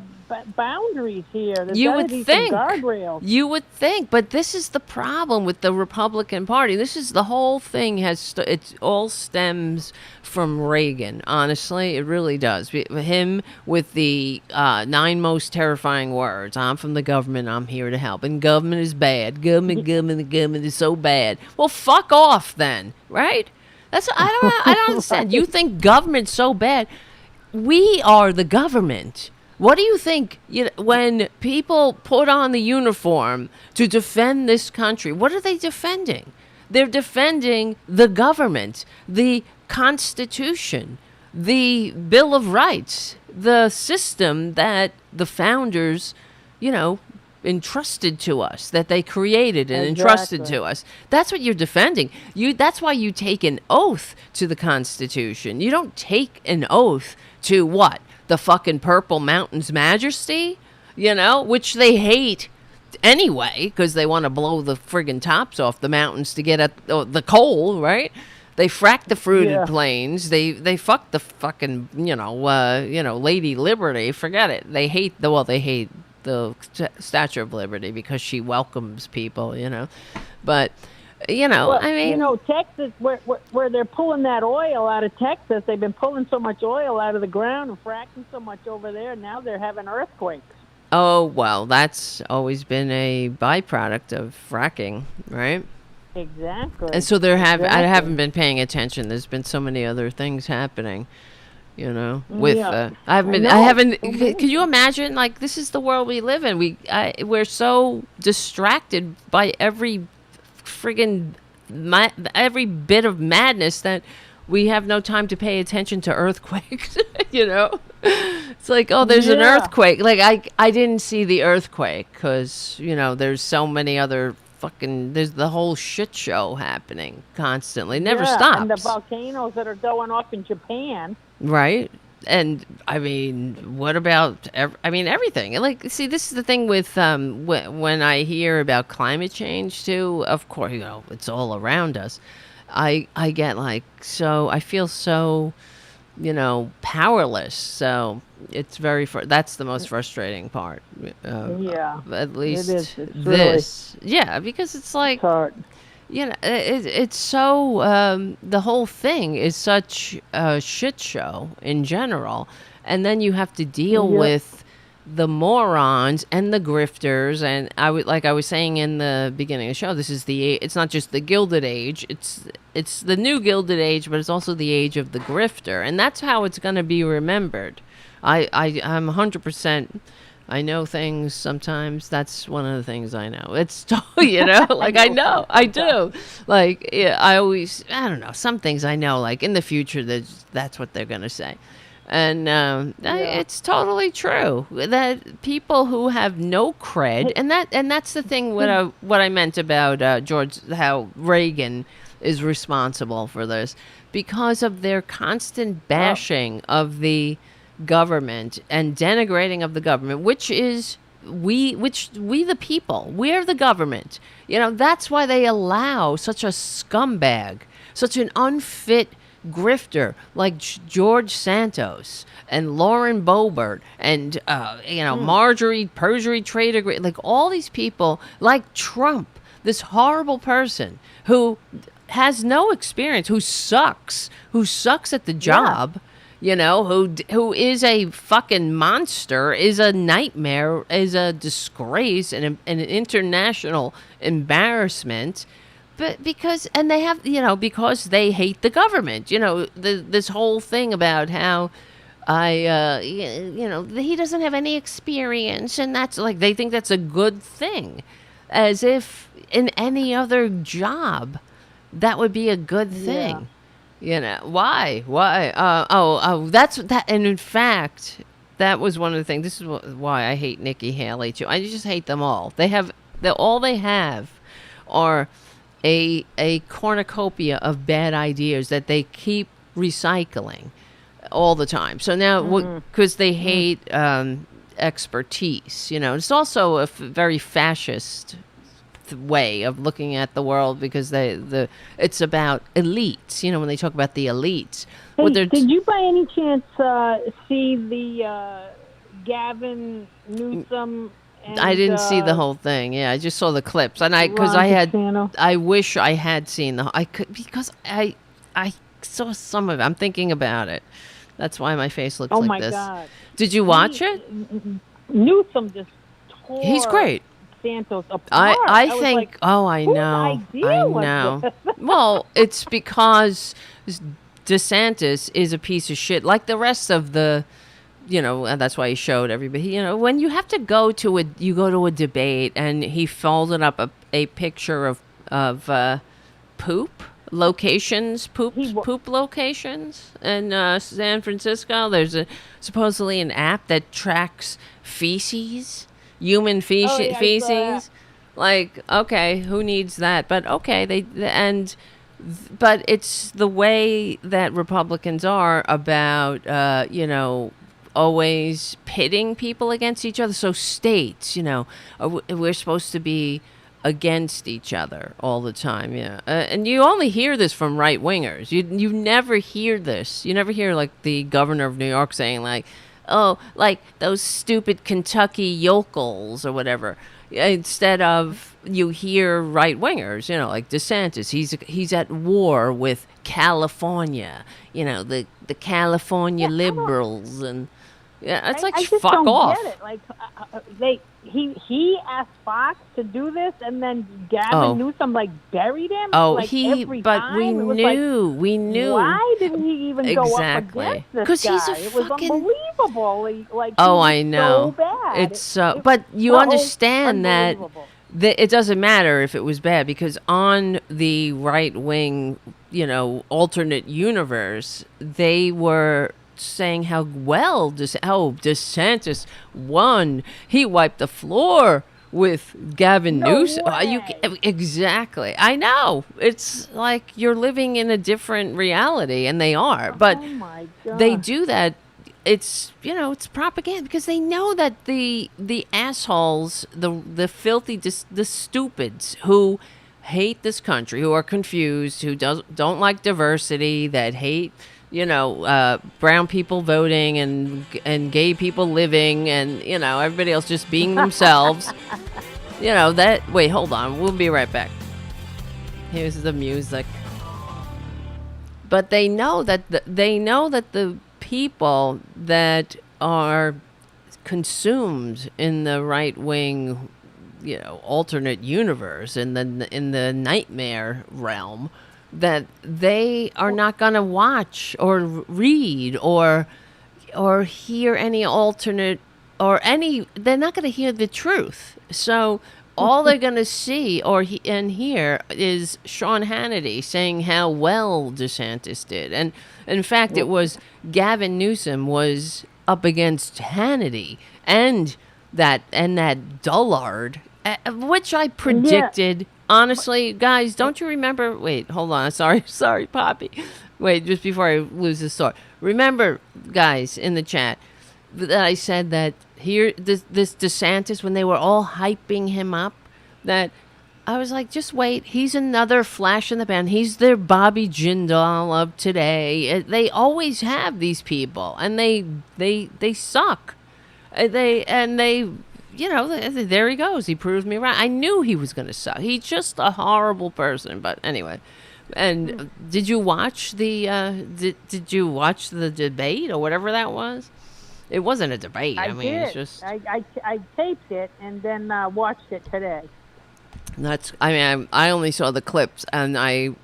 Boundaries here. You would think. Guardrails. You would think, but this is the problem with the Republican Party. This is the whole thing it all stems from Reagan. Honestly, it really does. Him with the 9 most terrifying words. I'm from the government. I'm here to help. And government is bad. Government is so bad. Well, fuck off then, right? I don't understand. You think government's so bad? We are the government. What do you think when people put on the uniform to defend this country? What are they defending? They're defending the government, the Constitution, the Bill of Rights, the system that the founders, entrusted to us, that they created and entrusted to us. That's what you're defending. That's why you take an oath to the Constitution. You don't take an oath to what? The fucking Purple Mountain's Majesty, which they hate anyway because they want to blow the friggin' tops off the mountains to get at the coal, right? They frack the fruited plains. They fuck the fucking Lady Liberty. Forget it. They hate the Statue of Liberty because she welcomes people, But Texas, where they're pulling that oil out of Texas, they've been pulling so much oil out of the ground and fracking so much over there. Now they're having earthquakes. Oh, well, that's always been a byproduct of fracking, right? Exactly. And so I haven't been paying attention. There's been so many other things happening, with I haven't. Could you imagine? Like, this is the world we live in. We're so distracted by every friggin' every bit of madness that we have no time to pay attention to earthquakes. It's like, oh, there's an earthquake. Like I didn't see the earthquake because there's so many other there's the whole shit show happening constantly. It never stops. And the volcanoes that are going off in Japan. Right. And I mean, what about everything? Like, see, this is the thing with when I hear about climate change too. Of course, it's all around us. I get I feel so, powerless. So it's that's the most frustrating part. At least it is. This. Yeah, because it's like. It's hard. It's so the whole thing is such a shit show in general, and then you have to deal with the morons and the grifters. And I was saying in the beginning of the show, it's not just the Gilded Age, it's the new Gilded Age, but it's also the age of the grifter, and that's how it's going to be remembered. I'm 100%. I know things sometimes. That's one of the things I know. It's, I know, I do. I don't know. Some things I know, in the future, that's what they're going to say. And it's totally true that people who have no cred, and that's the thing what I meant about George, how Reagan is responsible for this, because of their constant bashing of the government and denigrating of the government, which we the people, we're the government. That's why they allow such a scumbag, such an unfit grifter like George Santos and Lauren Boebert and Marjorie Perjury Trade Agreement, like all these people, like Trump, this horrible person who has no experience, who sucks at the job. Who is a fucking monster, is a nightmare, is a disgrace and an international embarrassment. But because they hate the government. This whole thing about how he doesn't have any experience, and that's they think that's a good thing. as if in any other job that would be a good thing. Why? That's that. And in fact, that was one of the things. This is why I hate Nikki Haley too. I just hate them all. All they have are a cornucopia of bad ideas that they keep recycling all the time. So now, because they hate expertise, it's also a very fascist way of looking at the world, because it's about elites. When they talk about the elites. Hey, did you by any chance see the Gavin Newsom? I didn't see the whole thing. Yeah, I just saw the clips, and I wish I had seen because I saw some of it. I'm thinking about it. That's why my face looks like this. Oh my God! Did you watch it? Newsom just tore. He's great. Santos apart. I think. Like, I know. I know. Well, it's because DeSantis is a piece of shit, like the rest of the. And that's why he showed everybody. When you have to go to a debate, and he folded up a picture of poop locations, poop locations in San Francisco. There's supposedly an app that tracks feces, human feces. Like, okay, who needs that? But okay, but it's the way that Republicans are about, always pitting people against each other. So states, we're supposed to be against each other all the time. Yeah. And you only hear this from right wingers. You never hear this. You never hear like the governor of New York saying like, oh, like those stupid Kentucky yokels or whatever. Instead of, you hear right wingers, like DeSantis. He's at war with California. The California liberals, and it's like, I just fuck don't off. Get it. Like he asked Fox to do this, and then Gavin Newsom buried him. Every time. We knew. Why didn't he even go up against this guy? Because he's a It was unbelievable. I know. So bad. It's but you understand that it doesn't matter if it was bad, because on the right wing, alternate universe, they were saying how well DeSantis won. He wiped the floor with Gavin Newsom. Exactly. I know. It's like you're living in a different reality, and they are. But they do that. It's it's propaganda, because they know that the assholes, the filthy, the stupids who hate this country, who are confused, who don't like diversity, that hate brown people voting and gay people living, and everybody else just being themselves. Wait, hold on, we'll be right back. Here's the music. But they know that the people that are consumed in the right wing, alternate universe, in the nightmare realm, that they are not going to watch or read or hear any alternate they're not going to hear the truth. So all they're going to see and hear is Sean Hannity saying how well DeSantis did. And in fact, it was Gavin Newsom was up against Hannity and that dullard, which I predicted. Yeah. Honestly, guys, don't you remember? Wait, hold on. Sorry, Poppy. Wait, just before I lose this thought. Remember, guys, in the chat, that I said that this DeSantis, when they were all hyping him up, that I was like, just wait. He's another flash in the pan. He's their Bobby Jindal of today. They always have these people, and they suck. There he goes. He proves me right. I knew he was going to suck. He's just a horrible person. But anyway, and did you watch the did you watch the debate or whatever that was? It wasn't a debate. I mean, did. It's just I taped it and then watched it today. I only saw the clips, and I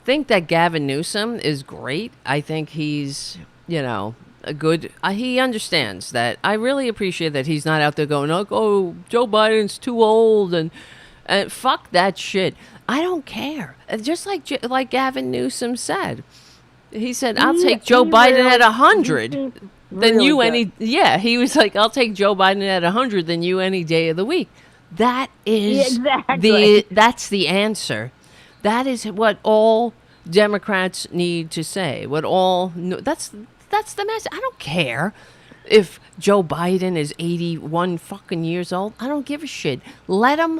think that Gavin Newsom is great. I think he's a good. He understands that. I really appreciate that he's not out there going, "Oh, Joe Biden's too old," and fuck that shit. I don't care. Just like Gavin Newsom said. He said, "I'll take Joe Biden at 100 than you any." Yeah, he was like, "I'll take Joe Biden at 100 than you any day of the week." That is that's the answer. That is what all Democrats need to say. That's the message. I don't care if Joe Biden is 81 fucking years old. I don't give a shit. Let him.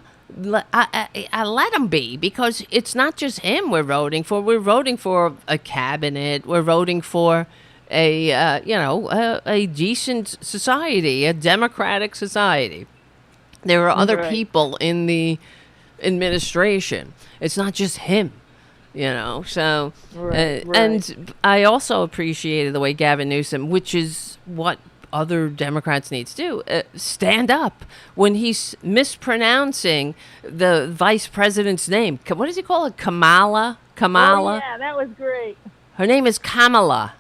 I let him be, because it's not just him we're voting for. We're voting for a cabinet. We're voting for a decent society, a democratic society. There are other people in the administration. It's not just him, So, and I also appreciated the way Gavin Newsom, which is what other Democrats need to do, stand up when he's mispronouncing the vice president's name. What does he call it? Kamala? Oh, yeah, that was great. Her name is Kamala.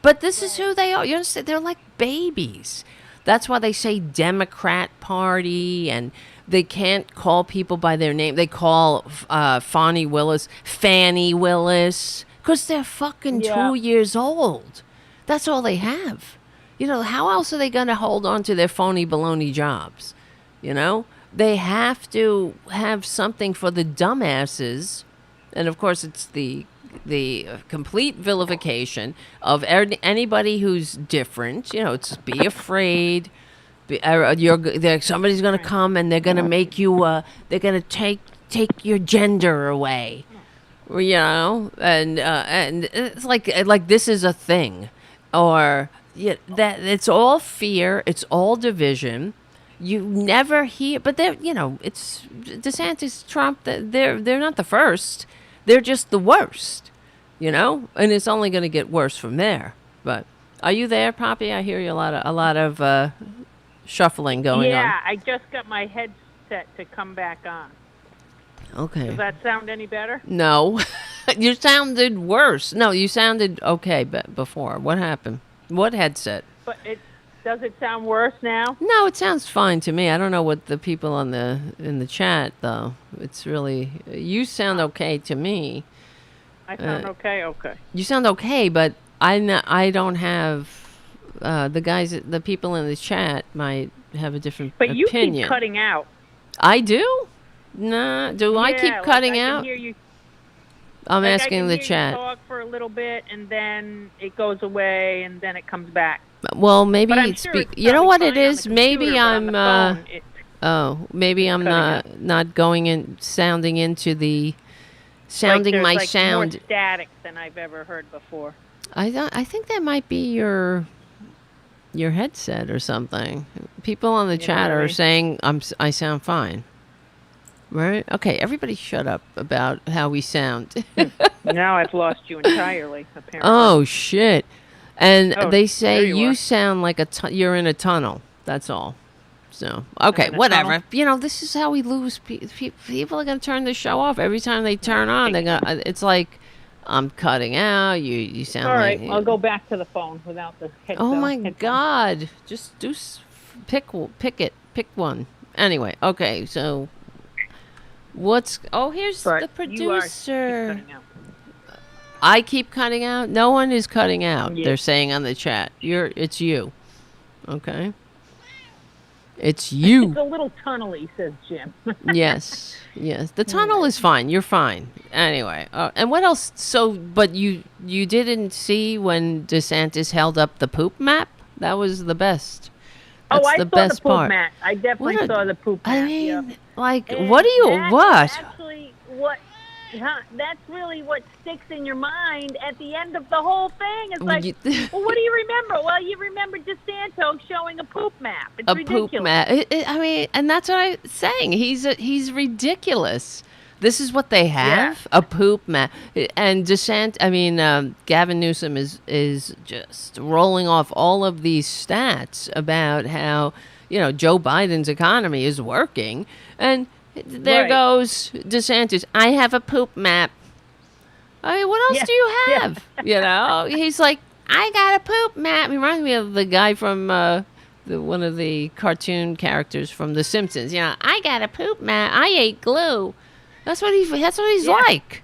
But this is who they are. You understand? They're like babies. That's why they say Democrat Party, and they can't call people by their name. They call Fannie Willis, because they're fucking 2 years old. That's all they have. How else are they going to hold on to their phony baloney jobs? They have to have something for the dumbasses. And of course, it's the complete vilification of anybody who's different. It's be afraid. Somebody's going to come and they're going to make you, they're going to take your gender away. And it's like this is a thing. Or that it's all fear, it's all division. You never hear, but it's DeSantis, Trump. They're not the first. They're just the worst, and it's only going to get worse from there. But are you there, Poppy? I hear you a lot of shuffling going on. Yeah, I just got my headset to come back on. Okay. Does that sound any better? No, you sounded worse. No, you sounded okay before. What happened? What headset? But does it sound worse now? No, it sounds fine to me. I don't know what the people in the chat though. It's really, you sound okay to me. I sound okay. Okay. You sound okay, but I don't have the people in the chat might have a different opinion. But you keep cutting out. I do? Nah, I keep cutting out? I can hear you. I'm asking the I can chat. hear you talk for a little bit, and then it goes away, and then it comes back. Well, maybe you know what it is? Maybe I'm maybe I'm not going in, sounding into the sounding my sound. More static than I've ever heard before. I think that might be your headset or something. People on the chat are saying I sound fine. Right? Okay, everybody shut up about how we sound. Now I've lost you entirely, apparently. Oh, shit. And they say you sound like you're in a tunnel. That's all. So, okay, whatever. Tunnel? This is how we lose people. Are going to turn the show off. Every time they turn on, it's like, I'm cutting out. You sound all right, like... I'll go back to the phone without the headset. Oh, my God. Just pick one. Anyway, okay, so... here's the producer. I keep cutting out. No one is cutting out. Yeah. They're saying on the chat. It's you. Okay. It's you. It's a little tunnely, says Jim. Yes. The tunnel is fine. You're fine. Anyway, and what else? But you didn't see when DeSantis held up the poop map? That was the best. That's I the saw best the poop part. map. I definitely saw the poop map. I mean, and what do you what? Actually, that's really what sticks in your mind at the end of the whole thing. It's like, well, what do you remember? Well, you remember DeSantis showing a poop map. It's ridiculous. Poop map. I mean, and that's what I'm saying. He's ridiculous. This is what they have, a poop map. And Gavin Newsom is just rolling off all of these stats about how, Joe Biden's economy is working. And there goes DeSantis. I have a poop map. I mean, what else do you have? He's like, I gotta poop, Matt. Reminds me of the guy from one of the cartoon characters from The Simpsons. You know, I gotta poop, Matt. I ate glue. That's what he's like.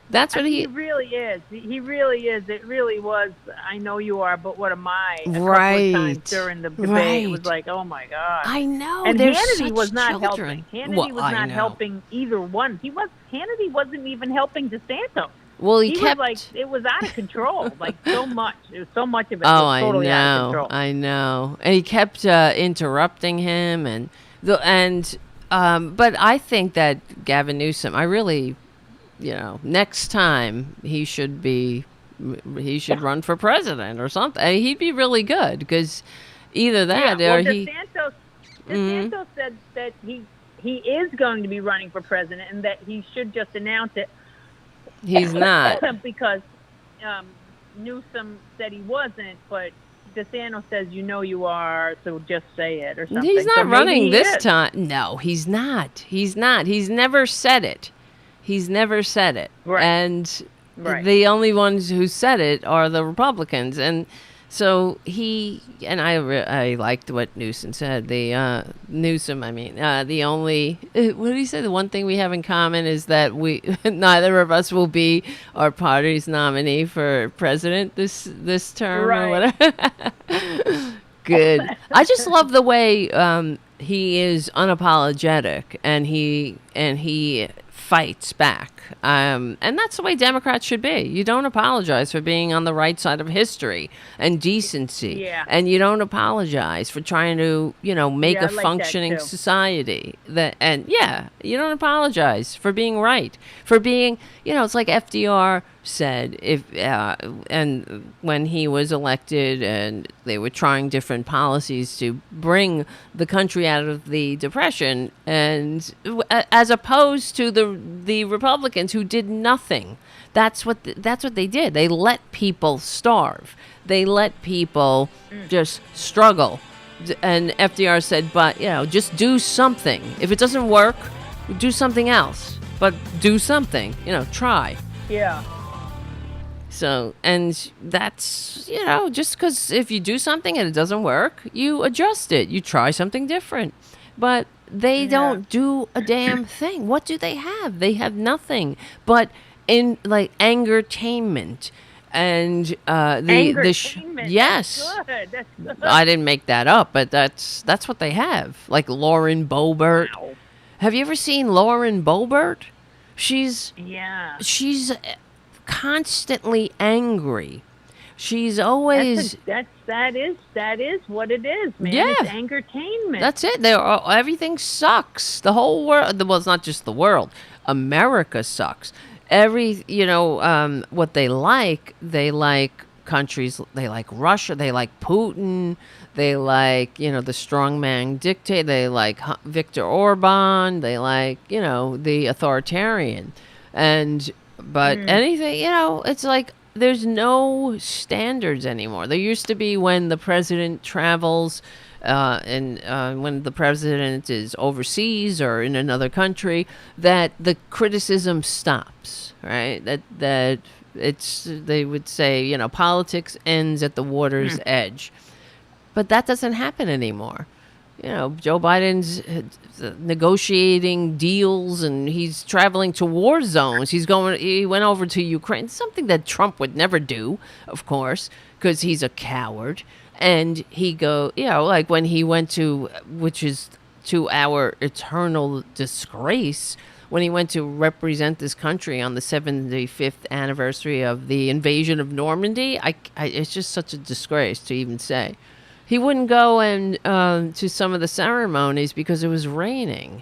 That's what he really is. He really is. It really was. I know you are, but what am I? A couple of times during the debate, it was like, oh my God. I know. And they're Hannity such was not children. helping. Hannity was not helping either one. Hannity wasn't even helping DeSantis. Well, he was like, it was out of control. Like so much. It was so much of it was totally out of control. I know. And he kept interrupting him, but I think that Gavin Newsom, I really. Next time he should run for president or something. He'd be really good because either that or DeSantis said that he is going to be running for president and that he should just announce it. He's not because Newsom said he wasn't, but DeSantis says you are, so just say it or something. He's not running this time. No, he's not. He's not. He's never said it. He's never said it. Right. And the only ones who said it are the Republicans. And so I liked what Newsom said. The only, what did he say? The one thing we have in common is that neither of us will be our party's nominee for president this term or whatever. Good. I just love the way he is unapologetic and he fights back. And that's the way Democrats should be. You don't apologize for being on the right side of history and decency. Yeah. And you don't apologize for trying to, make a functioning society. You don't apologize for being right. For being, it's like FDR said, and when he was elected and they were trying different policies to bring the country out of the Depression, and as opposed to the Republicans who did nothing. That's what they did. They let people starve. They let people just struggle. And FDR said, but just do something. If it doesn't work, do something else. But do something. Try. Yeah. So, and that's, just because if you do something and it doesn't work, you adjust it. You try something different. But they don't do a damn thing. What do they have? They have nothing but in like angertainment and yes. That's good. I didn't make that up, but that's what they have. Like Lauren Boebert. Wow. Have you ever seen Lauren Boebert? She's constantly angry. She's always that is what it is, man. Yeah. It's angertainment. That's it. Everything sucks. The whole world. Well, it's not just the world. America sucks. What they like countries. They like Russia. They like Putin. They like, the strongman dictator. They like Viktor Orban. They like, the authoritarian. But anything, it's like there's no standards anymore. There used to be when the president travels and when the president is overseas or in another country, that the criticism stops, right? That they would say, politics ends at the water's edge. But that doesn't happen anymore. Joe Biden's negotiating deals and he's traveling to war zones. He went over to Ukraine, something that Trump would never do, of course, because he's a coward. And like when he went to, which is to our eternal disgrace, when he went to represent this country on the 75th anniversary of the invasion of Normandy, it's just such a disgrace to even say. He wouldn't go to some of the ceremonies because it was raining.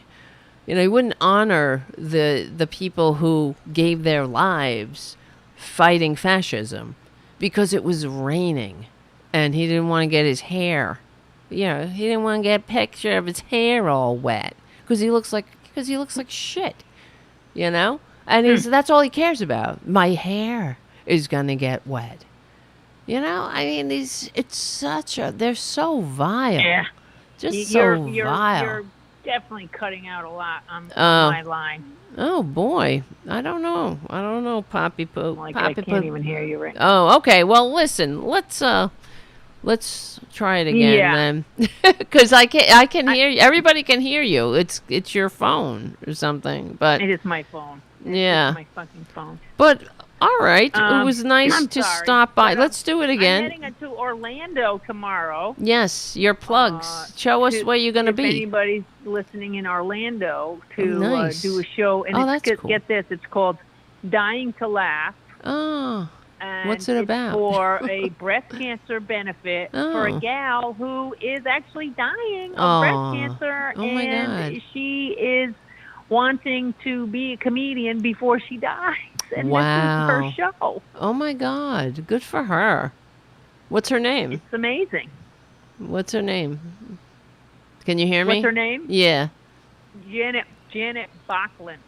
He wouldn't honor the people who gave their lives fighting fascism because it was raining, and he didn't want to get his hair. He didn't want to get a picture of his hair all wet because he looks like shit. And that's all he cares about. My hair is gonna get wet. They're so vile. Yeah. Just so vile. definitely cutting out a lot on my line. Oh boy, I don't know, Poppy Poop. Like Poppy I can't Poop. even hear you right now. Oh, okay. Well, listen. Let's try it again then, because I can hear you. Everybody can hear you. It's your phone or something. But It is my phone. Yeah. It's my fucking phone. but all right, it was nice I'm to sorry, stop by. but, Let's do it I'm again. heading to Orlando tomorrow. Yes, your plugs. Show us where you're gonna if be. anybody's listening in Orlando to nice. do a show, and that's cool. get this, it's called Dying to Laugh. Oh, And what's it about? It's for a breast cancer benefit for Oh. a gal who is actually dying of Aw. breast cancer, Oh, my and God. she is wanting to be a comedian before she dies. And Wow. this is her show. Oh my God, good for her. What's her name? It's amazing. What's her name? Can you hear me? What's her name? Yeah. Janet Bachlan.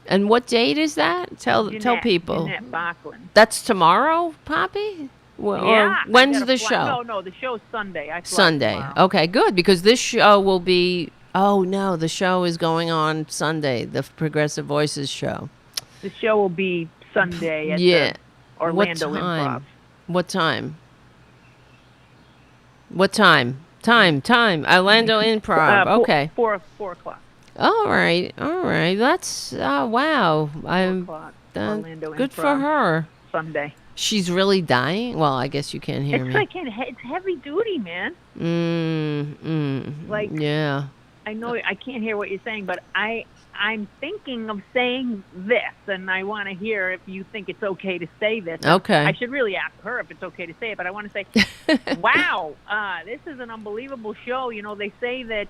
And what date is that? Tell people. Janet Bachlan. That's tomorrow, Poppy? Well, Yeah. or when's I gotta the fly- show? No, the show's Sunday. I fly Sunday. tomorrow. Okay, good, because this show will be. Oh no, the show is going on Sunday. The Progressive Voices show. The show will be Sunday at Yeah. the Orlando What Improv. time? What time? What time? Time. Orlando Improv. Okay. 4 o'clock. All right. That's wow. 4 I'm o'clock. uh, Orlando good Improv, for her. Sunday. She's really dying. Well, I guess you can't hear me. It's heavy duty, man. Like- yeah. I know I can't hear what you're saying, but I'm thinking of saying this, and I want to hear if you think it's okay to say this. Okay. I should really ask her if it's okay to say it, but I want to say, wow, this is an unbelievable show. You know, they say that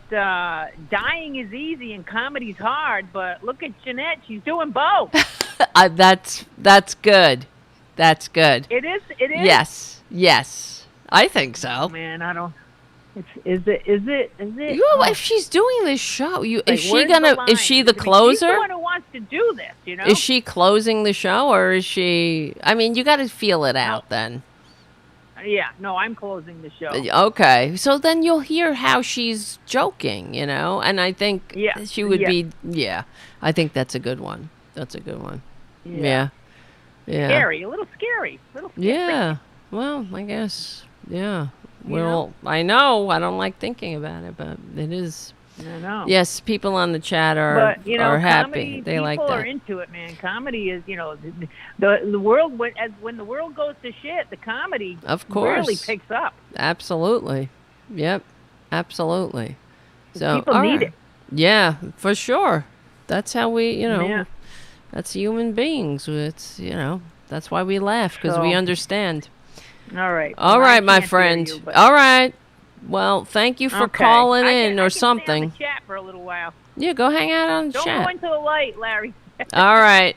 dying is easy and comedy's hard, but look at Jeanette. She's doing both. That's good. That's good. It is? It is? Yes. I think so. Oh, man, I don't... Is it? If she's doing this show, Like, is she where's gonna? the Is she line? the I mean, closer? she's the one who wants to do this, you know? Is she closing the show, or is she? I mean, you got to feel it out then. Yeah, no, I'm closing the show. Okay, so then you'll hear how she's joking, you know, and I think Yeah, she would yeah. be. Yeah, I think that's a good one. That's a good one. Yeah. Scary, a little scary. Yeah. Well, I guess. Yeah. You Well, I know. I don't like thinking about it, but it is. I know. Yes, people on the chat are But, you know, are happy. comedy, They like people are that. into it, man. Comedy is, you know, the world, when the world goes to shit, the comedy Of course. really picks up. Absolutely. Yep. Absolutely. So People all need right. it. Yeah, for sure. That's how we, Yeah. that's human beings. It's, that's why we laugh, because we So- understand. All right. All Well, I right, my can't hear friend. you, but- All right. Well, thank you for Okay. calling I in can or stay something. on the chat for a little while. Yeah, go hang out on the Don't chat. go into the light, Larry. All right.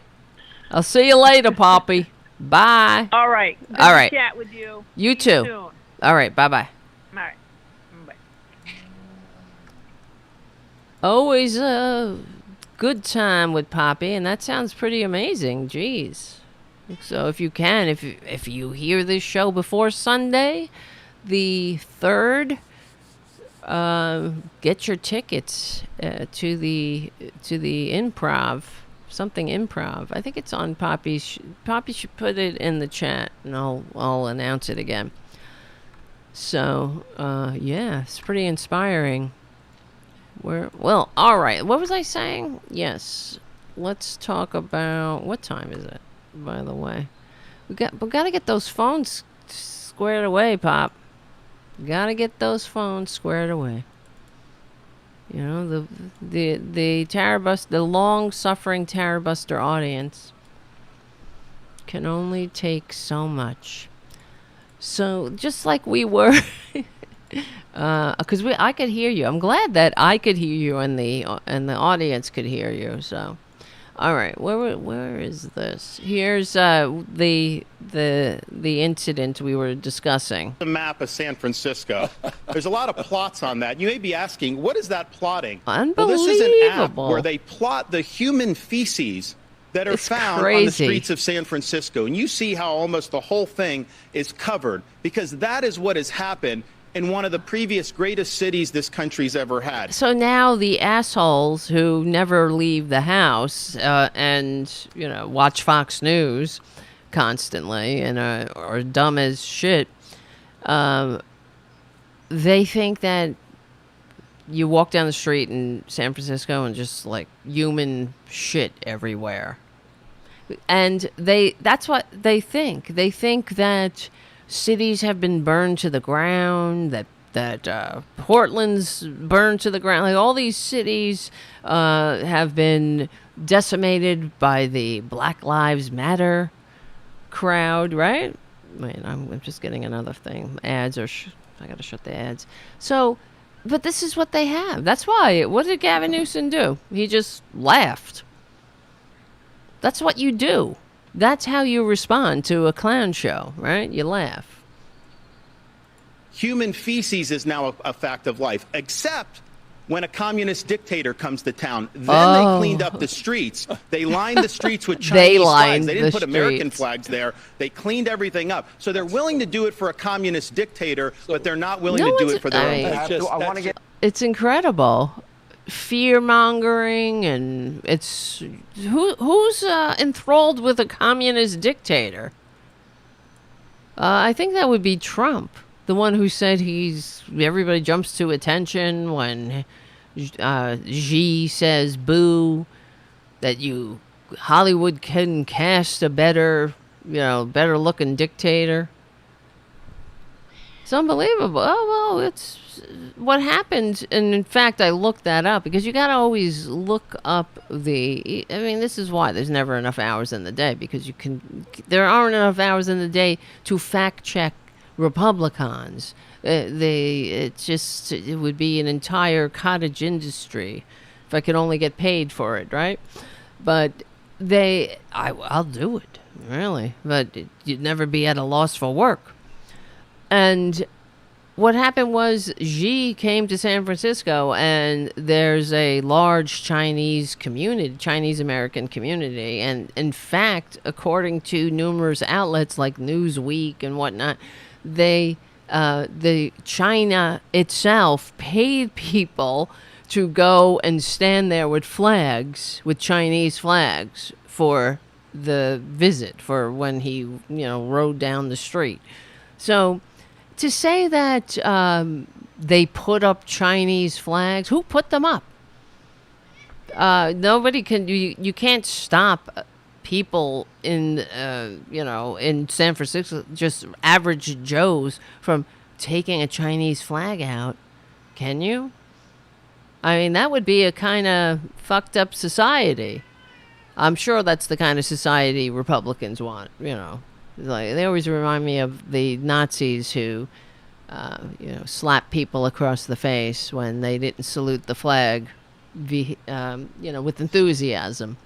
I'll see you later, Poppy. Bye. All right. Good All to right. chat with you. You See you too. soon. All All right. Bye-bye. right. Bye. Always a good time with Poppy, and that sounds pretty amazing. Jeez. So if you can, if you hear this show before Sunday, the 3rd, get your tickets to the improv, something improv. I think it's on Poppy's. Poppy should put it in the chat, and I'll announce it again. So yeah, it's pretty inspiring. Well, all right. What was I saying? Yes, let's talk about what time is it? By the way, we got to get those phones squared away, Pop. Got to get those phones squared away. You know, the Tarabuster, the long-suffering Tarabuster audience can only take so much. So just like we were, because I could hear you. I'm glad that I could hear you and the audience could hear you. So, all right, where is this? Here's the incident we were discussing. The map of San Francisco. There's a lot of plots on that. You may be asking, what is that plotting? Well, this is an app Unbelievable. where they plot the human feces that are It's found on the crazy. streets of San Francisco. And you see how almost the whole thing is covered, because that is what has happened in one of the previous greatest cities this country's ever had. So now the assholes who never leave the house and, watch Fox News constantly and are dumb as shit, they think that you walk down the street in San Francisco and just like human shit everywhere. And that's what they think. They think that cities have been burned to the ground, that Portland's burned to the ground. Like all these cities have been decimated by the Black Lives Matter crowd, right? Wait, I'm just getting another thing. Ads are... I got to shut the ads. So, but this is what they have. That's why. What did Gavin Newsom do? He just laughed. That's what you do. That's how you respond to a clown show, right? You laugh. Human feces is now a fact of life, except when a communist dictator comes to town. Then they cleaned up the streets. They lined the streets with Chinese flags. They didn't put American flags there. They cleaned everything up. So they're willing to do it for a communist dictator, but they're not willing to do it for their own. It's incredible. Fear-mongering, and it's... Who's enthralled with a communist dictator? I think that would be Trump. The one who said everybody jumps to attention when Xi says boo, that Hollywood can cast a better looking dictator. It's unbelievable. Oh, well, it's what happened. And in fact, I looked that up because you got to always look up this is why there's never enough hours in the day, because there aren't enough hours in the day to fact check Republicans. It would be an entire cottage industry if I could only get paid for it, right? But I'll do it, really. But you'd never be at a loss for work. And what happened was Xi came to San Francisco, and there's a large Chinese American community. And in fact, according to numerous outlets like Newsweek and whatnot, the China itself paid people to go and stand there with Chinese flags for the visit, for when he, rode down the street. So to say that they put up Chinese flags, who put them up? Nobody can. You can't stop people in San Francisco, just average Joes, from taking a Chinese flag out. Can you? I mean, that would be a kind of fucked up society. I'm sure that's the kind of society Republicans want, Like, they always remind me of the Nazis who, slapped people across the face when they didn't salute the flag, with enthusiasm.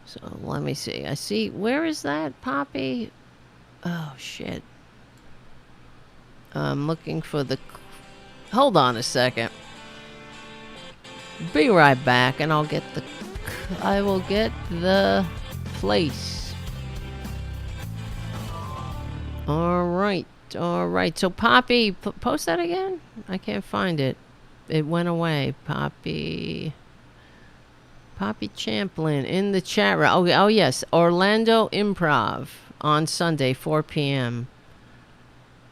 So let me see. Where is that, Poppy? Oh, shit. I'm looking for hold on a second. Be right back, and I will get the place. All right. So Poppy, post that again? I can't find it. It went away. Poppy Champlin in the chat room. Oh yes, Orlando Improv on Sunday, 4 p.m.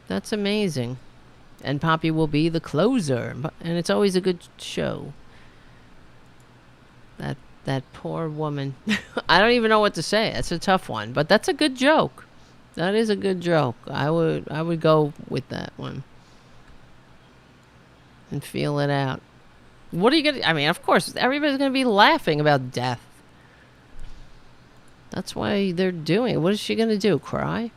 That's amazing. And Poppy will be the closer, and it's always a good show. That poor woman. I don't even know what to say. That's a tough one, but that's a good joke. That is a good joke. I would go with that one and feel it out. What are you gonna? I mean, of course, everybody's gonna be laughing about death. That's why they're doing it. What is she gonna do? Cry?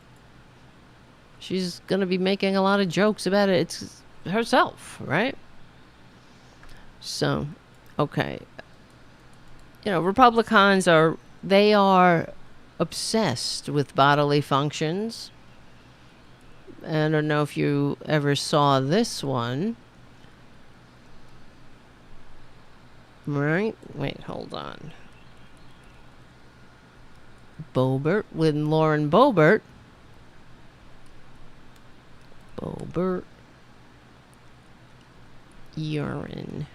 She's gonna be making a lot of jokes about it. It's herself, right? So, okay. Republicans are obsessed with bodily functions. I don't know if you ever saw this one. Right? Wait, hold on. Boebert, with Lauren Boebert. urine.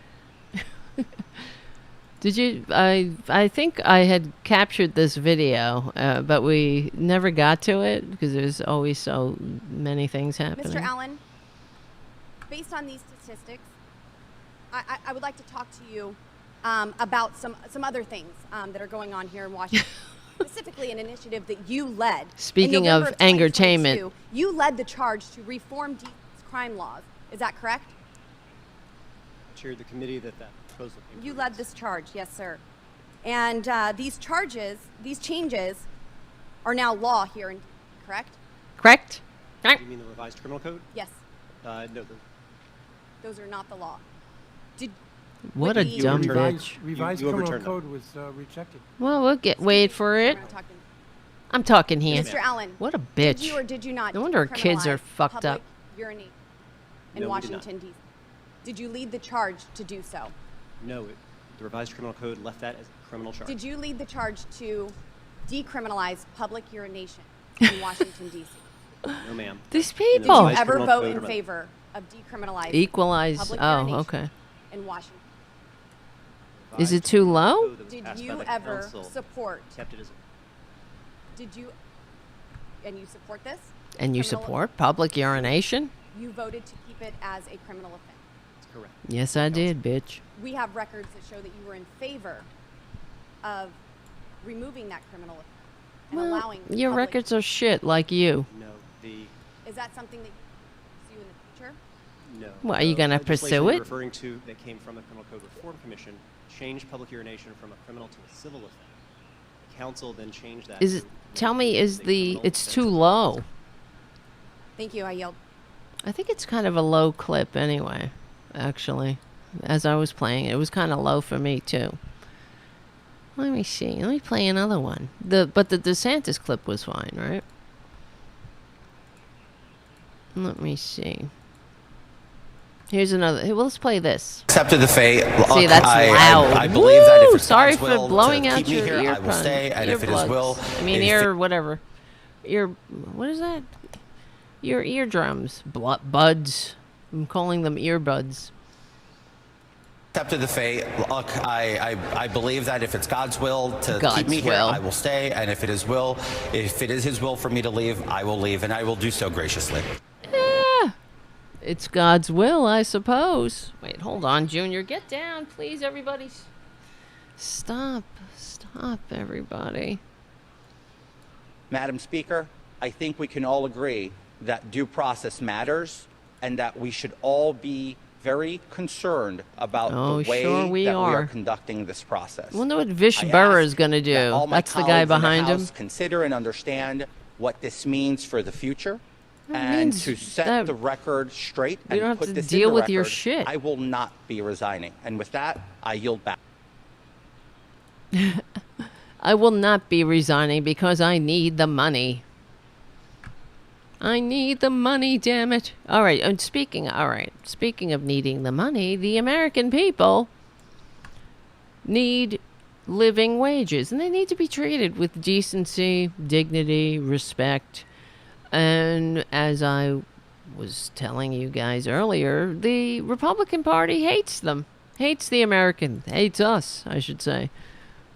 Did you? I think I had captured this video, but we never got to it because there's always so many things happening. Mr. Allen, based on these statistics, I would like to talk to you about some other things that are going on here in Washington. Specifically, an initiative that you led. Speaking of angertainment, you led the charge to reform DC's crime laws. Is that correct? Chaired the committee that proposal came You through. led this charge, yes, sir. And these changes are now law here in DC, correct? correct? You mean the revised criminal code? Yes. No. Those are not the law. What a You dumb overturned bitch. Revised You criminal overturned code was rejected. Well, we'll wait for it. We're not talking. I'm talking here. Mr. Allen. What a Did bitch. you or did you not No wonder our kids are decriminalize fucked up. public urination in No, we did not. Washington, D.C.? Did you lead the charge to do so? No, the revised criminal code left that as a criminal charge. Did you lead the charge to decriminalize public urination in Washington, D.C.? No, ma'am. These Did you people. Revised ever criminal vote code in or- favor of decriminalizing Equalize. public Oh, urination okay. in Washington? Is it Revised too criminal low? code that was Did passed by you the ever council support? kept it as Did you? And you support this? And you Criminal- support public urination? You voted to keep it as a criminal offense. That's correct. Yes, I did, bitch. We have records that show that you were in favor of removing that criminal offense and Well, allowing your public- records are shit, like you. No, Is that something that you pursue in the future? no. Well, are you The gonna legislation pursue you're it? Referring to that came from the Criminal Code Reform Commission changed public urination from a criminal to a civil offense. The council then changed that. Is it? to Tell make me, it is a the? criminal It's offense. too low. Thank you. I yield. I think it's kind of a low clip anyway. Actually, as I was playing, it was kind of low for me too. Let me see. Let me play another one. But the DeSantis clip was fine, right? Let me see. Here's another. Well, let's play this. Accepted the fate. See, that's loud. I believe that if Woo! it's Sorry God's for will blowing to out keep me your here, ear I will stay, and if it is will, I mean, if ear, whatever. Ear, what is that? Your eardrums, buds. I'm calling them earbuds. accepted the fate. Look, I believe that if it's God's will to God's keep me here, will. I will stay, and if it is His will for me to leave, I will leave, and I will do so graciously. Yeah, it's God's will, I suppose. Wait, hold on, Junior. Get down, please, everybody. Stop, everybody. Madam Speaker, I think we can all agree that due process matters and that we should all be very concerned about Oh, the way sure we that we are. are conducting this process. I wonder what Vish I Burr ask is going to that do. all my That's the guy colleagues in the behind him. House consider and understand what this means for the future, That and means to set that the record straight we and don't have put to this deal in the with your record, shit. I will not be resigning. And with that, I yield back. I will not be resigning because I need the money. I need the money, damn it. All right, speaking of needing the money, the American people need living wages, and they need to be treated with decency, dignity, respect. And as I was telling you guys earlier, the Republican Party hates them. Hates the American. Hates us, I should say.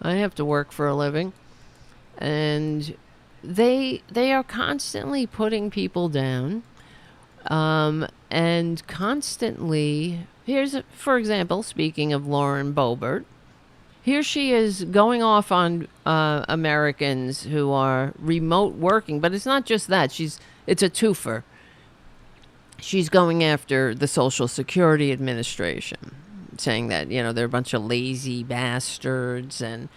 I have to work for a living. And they are constantly putting people down. And constantly, for example, speaking of Lauren Boebert, here she is going off on Americans who are remote working, but it's not just that. It's a twofer. She's going after the Social Security Administration, saying that, they're a bunch of lazy bastards, and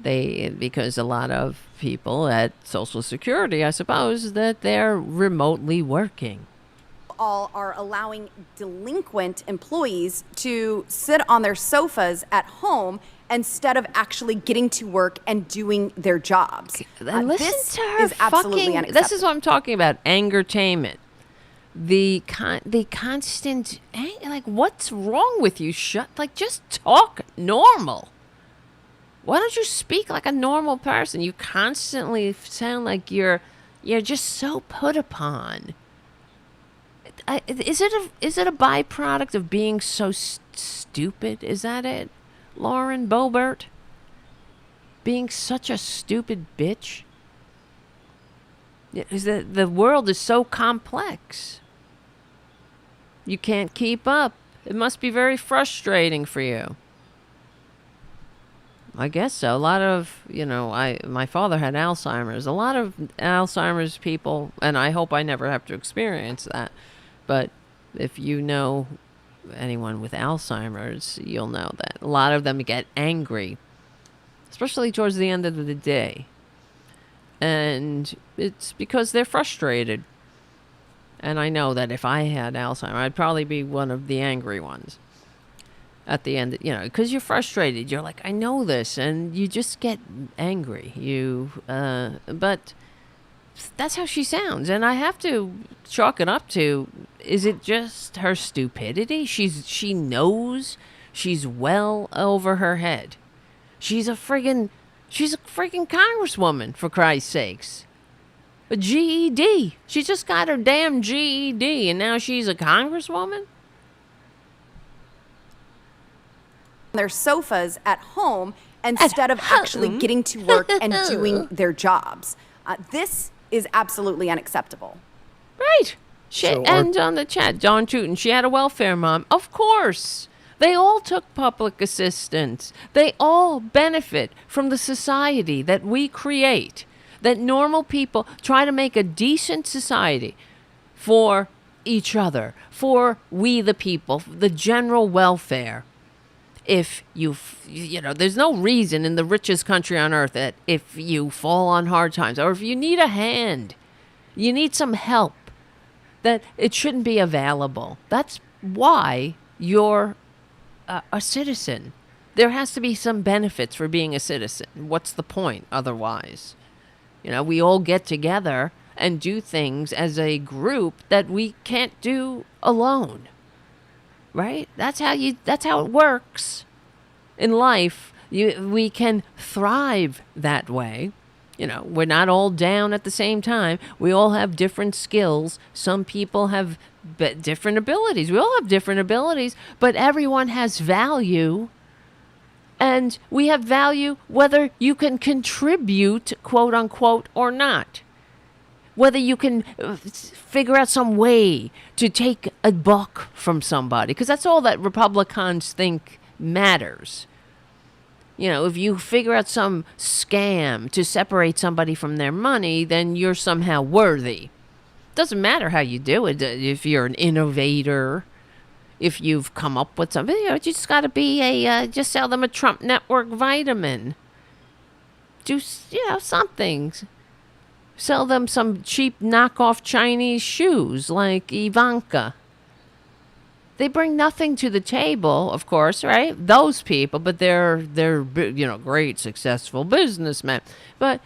because a lot of people at Social Security, I suppose, that they're remotely working. All are allowing delinquent employees to sit on their sofas at home instead of actually getting to work and doing their jobs. And listen This to her is absolutely fucking. unacceptable. This is what I'm talking about. Angertainment. The constant. Like, what's wrong with you? Just talk normal. Why don't you speak like a normal person? You constantly sound like you're just so put upon. is it a byproduct of being so stupid? Is that it, Lauren Boebert? Being such a stupid bitch? Is that the world is so complex? You can't keep up. It must be very frustrating for you. I guess so. A lot of, my father had Alzheimer's. A lot of Alzheimer's people, and I hope I never have to experience that. But if you know anyone with Alzheimer's, you'll know that a lot of them get angry, especially towards the end of the day. And it's because they're frustrated. And I know that if I had Alzheimer's, I'd probably be one of the angry ones. At the end, because you're frustrated. You're like, I know this, and you just get angry. But that's how she sounds, and I have to chalk it up to, is it just her stupidity? She knows she's well over her head. She's a friggin' congresswoman, for Christ's sakes. A GED. She just got her damn GED, and now she's a congresswoman? Their sofas at home instead of actually getting to work and doing their jobs. This is absolutely unacceptable. Right. And on the chat, Dawn Tootin, she had a welfare mom. Of course. They all took public assistance. They all benefit from the society that we create, that normal people try to make a decent society for each other, for we the people, the general welfare. If there's no reason in the richest country on earth that if you fall on hard times or if you need a hand, you need some help, that it shouldn't be available. That's why you're a citizen. There has to be some benefits for being a citizen. What's the point otherwise? We all get together and do things as a group that we can't do alone. Right? That's how it works in life. We can thrive that way. We're not all down at the same time. We all have different skills. Some people have different abilities. We all have different abilities, but everyone has value. And we have value whether you can contribute, quote unquote, or not. Whether you can figure out some way to take a buck from somebody. Because that's all that Republicans think matters. If you figure out some scam to separate somebody from their money, then you're somehow worthy. Doesn't matter how you do it. If you're an innovator, if you've come up with something, you just got to be just sell them a Trump Network vitamin. Do, something. Sell them some cheap knockoff Chinese shoes like Ivanka. They bring nothing to the table, of course, right? Those people, but they're great, successful businessmen. But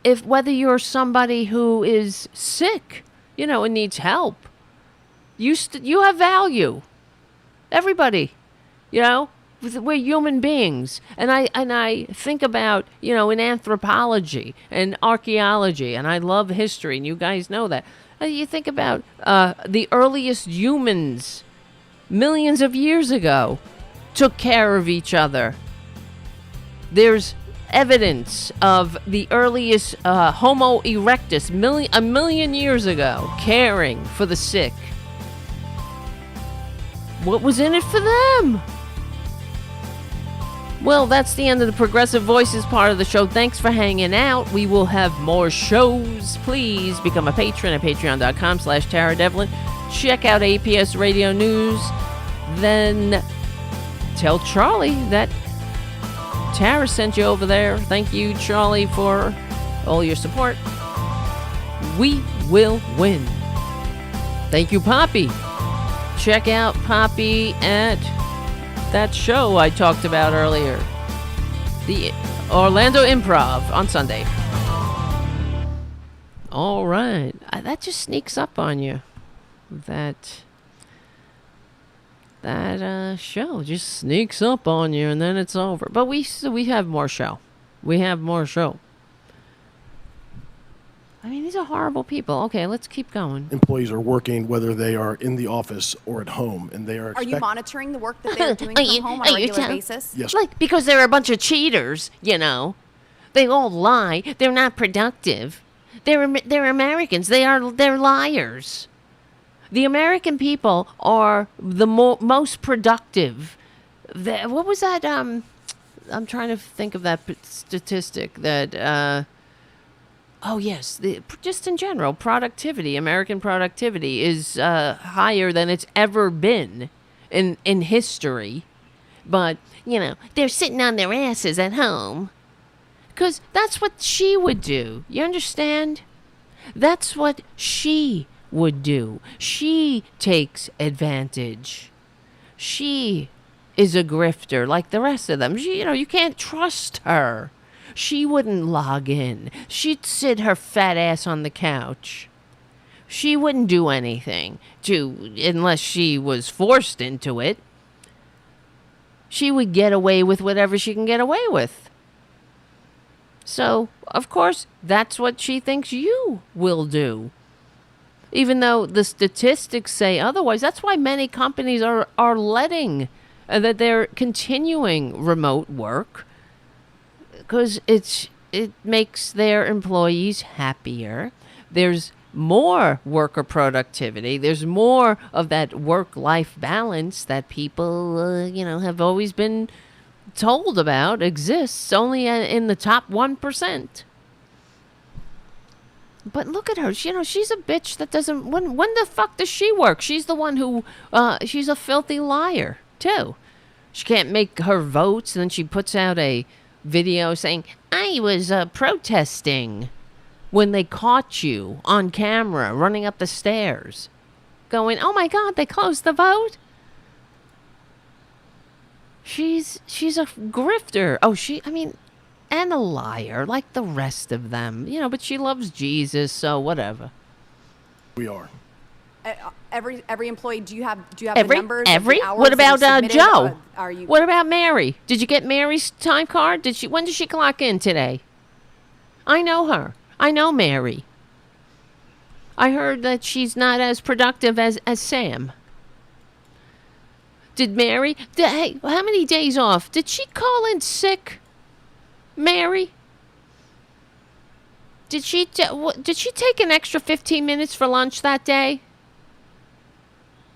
if whether you're somebody who is sick, and needs help, you have value. Everybody, we're human beings, and I think about in anthropology and archaeology, and I love history, and you guys know that. You think about the earliest humans, millions of years ago, took care of each other. There's evidence of the earliest Homo erectus, a million years ago, caring for the sick. What was in it for them? Well, that's the end of the Progressive Voices part of the show. Thanks for hanging out. We will have more shows. Please become a patron at patreon.com/Tara Devlin. Check out APS Radio News. Then tell Charlie that Tara sent you over there. Thank you, Charlie, for all your support. We will win. Thank you, Poppy. Check out Poppy at that show I talked about earlier, the Orlando Improv on Sunday. All right, that just sneaks up on you. That show just sneaks up on you, and then it's over. But we have more show. We have more show. I mean, these are horrible people. Okay, let's keep going. Employees are working whether they are in the office or at home, and they are. Are you monitoring the work that they're doing from home on a regular basis? Yes. Like, because they're a bunch of cheaters, you know. They all lie. They're not productive. They're Americans. They're liars. The American people are the most productive. What was that? I'm trying to think of that statistic that. Oh, yes. Just in general, productivity, American productivity is higher than it's ever been in history. But, you know, they're sitting on their asses at home. Because that's what she would do. You understand? That's what she would do. She takes advantage. She is a grifter like the rest of them. You can't trust her. She wouldn't log in. She'd sit her fat ass on the couch. She wouldn't do anything unless she was forced into it. She would get away with whatever she can get away with. So, of course, that's what she thinks you will do. Even though the statistics say otherwise. That's why many companies are letting that they're continuing remote work. Because it makes their employees happier. There's more worker productivity. There's more of that work-life balance that people, have always been told about exists only in the top 1%. But look at her. She's a bitch that doesn't... When the fuck does she work? She's the one who... she's a filthy liar, too. She can't make her votes, and then she puts out a video saying, I was protesting when they caught you on camera running up the stairs. Going, oh my God, they closed the vote? She's a grifter. And a liar like the rest of them. But she loves Jesus, so whatever. We are. Every employee, do you have the numbers of the hours What about Joe? Are you? What about Mary? Did you get Mary's time card? When did she clock in today? I know her. I know Mary. I heard that she's not as productive as Sam. Did Mary? Hey, how many days off? Did she call in sick? Mary? Did she take an extra 15 minutes for lunch that day?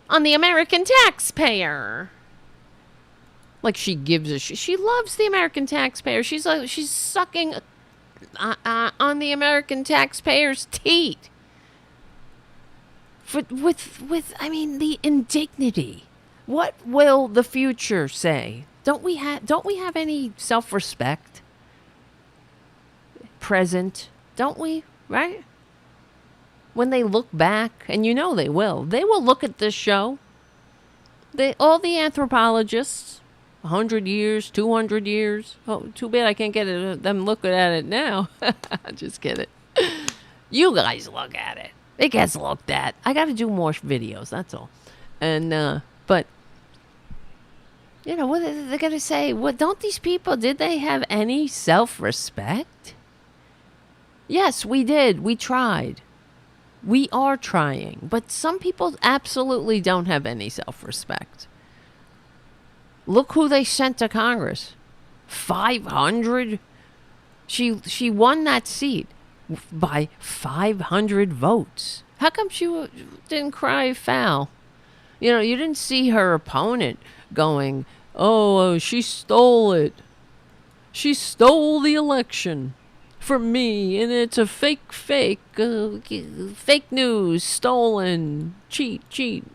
On the American taxpayer. Like she gives a she loves the American taxpayer. She's sucking on the American taxpayer's teat. With the indignity. What will the future say? Don't we have any self-respect? Present, don't we? Right? When they look back, and they will look at this show. All the anthropologists, 100 years, 200 years. Oh, too bad I can't get them looking at it now. Just kidding. You guys look at it. It gets looked at. I got to do more videos, that's all. And, but, what are they going to say? What, don't these people, did they have any self-respect? Yes, we did. We tried. We are trying. But some people absolutely don't have any self-respect. Look who they sent to Congress. 500? She won that seat by 500 votes. How come she didn't cry foul? You didn't see her opponent going, oh, she stole it. She stole the election from me, and it's a fake news, stolen, cheat.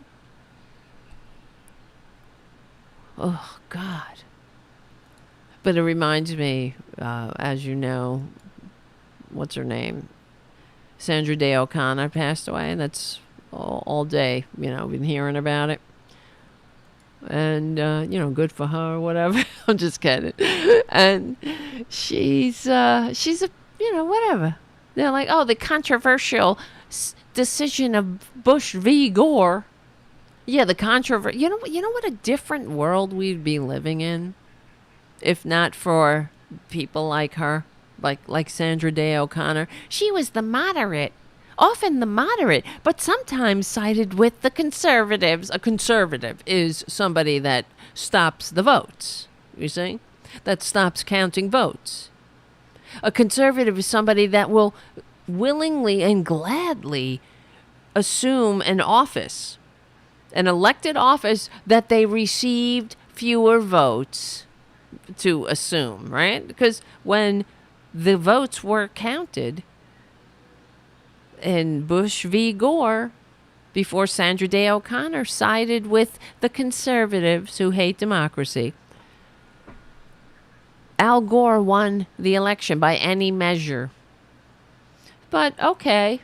Oh, God. But it reminds me, as you know, what's her name? Sandra Day O'Connor passed away, and that's all day, been hearing about it. And, good for her or whatever. I'm just kidding. And she's a, whatever. They're like, oh, the controversial decision of Bush v. Gore. Yeah, the controversy. You know what a different world we'd be living in if not for people like her. like Sandra Day O'Connor. She was the moderate, often the moderate, but sometimes sided with the conservatives. A conservative is somebody that stops the votes, you see? That stops counting votes. A conservative is somebody that will willingly and gladly assume an office, an elected office that they received fewer votes to assume, right? Because when the votes were counted in Bush v. Gore, before Sandra Day O'Connor sided with the conservatives who hate democracy, Al Gore won the election by any measure. But okay.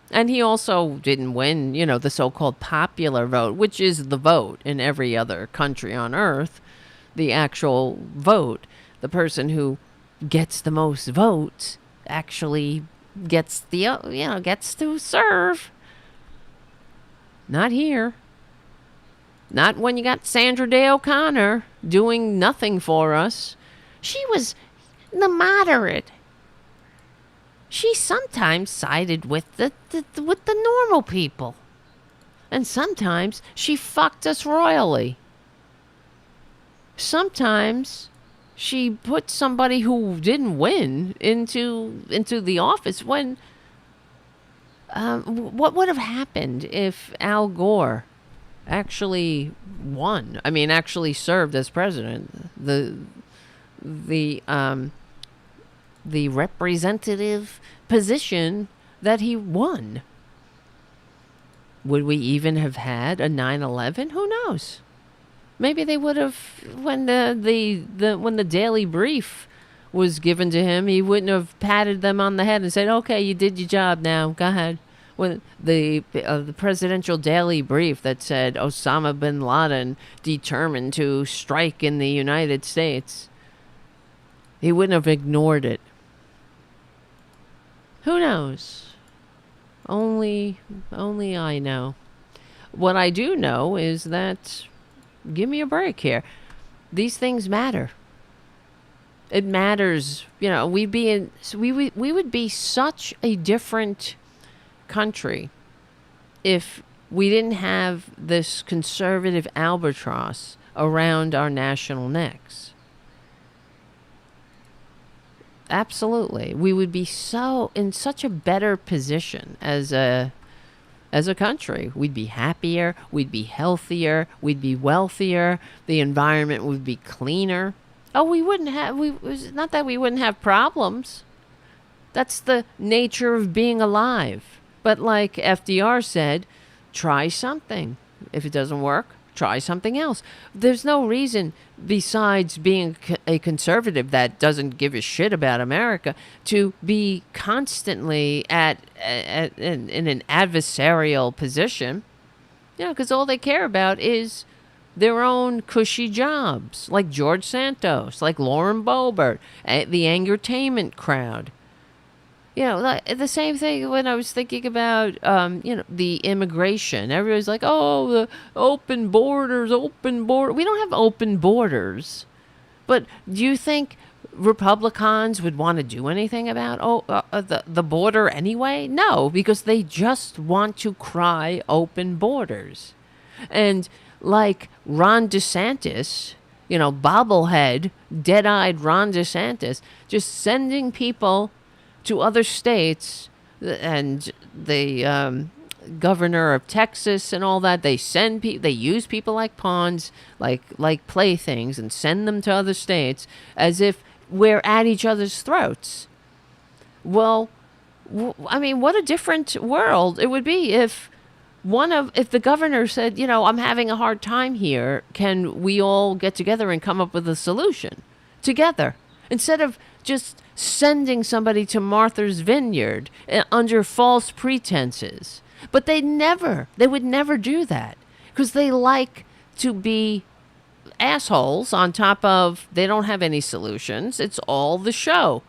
And he also didn't win, the so-called popular vote, which is the vote in every other country on earth. The actual vote. The person who gets the most votes actually gets gets to serve. Not here. Not when you got Sandra Day O'Connor doing nothing for us. She was the moderate. She sometimes sided with the normal people. And sometimes she fucked us royally. Sometimes she put somebody who didn't win into the office when what would have happened if Al Gore actually won? I mean, actually served as president. The representative position that he won. Would we even have had a 9/11? Who knows? Maybe they would have, when the Daily Brief was given to him, he wouldn't have patted them on the head and said, "Okay, you did your job now. Go ahead." When the presidential Daily Brief that said Osama bin Laden determined to strike in the United States, he wouldn't have ignored it. Who knows? Only I know. What I do know is that, give me a break here. These things matter. It matters. We would be such a different country if we didn't have this conservative albatross around our national necks. Absolutely. We would be in such a better position as a country. We'd be happier, we'd be healthier, we'd be wealthier, the environment would be cleaner. Oh, we wouldn't have it's not that we wouldn't have problems. That's the nature of being alive. But like FDR said, try something. If it doesn't work, try something else. There's no reason, besides being a conservative that doesn't give a shit about America, to be constantly in an adversarial position. Because all they care about is their own cushy jobs, like George Santos, like Lauren Boebert, the Angertainment crowd. Like the same thing when I was thinking about, the immigration. Everybody's like, oh, the open borders. We don't have open borders. But do you think Republicans would want to do anything about the border anyway? No, because they just want to cry open borders. And like Ron DeSantis, bobblehead, dead-eyed Ron DeSantis, just sending people to other states, and the governor of Texas and all that, they use people like pawns, like playthings, and send them to other states as if we're at each other's throats. Well, I mean, what a different world it would be if the governor said, I'm having a hard time here. Can we all get together and come up with a solution together? Instead of just sending somebody to Martha's Vineyard under false pretenses. But they would never do that, because they like to be assholes on top of, they don't have any solutions. It's all the show.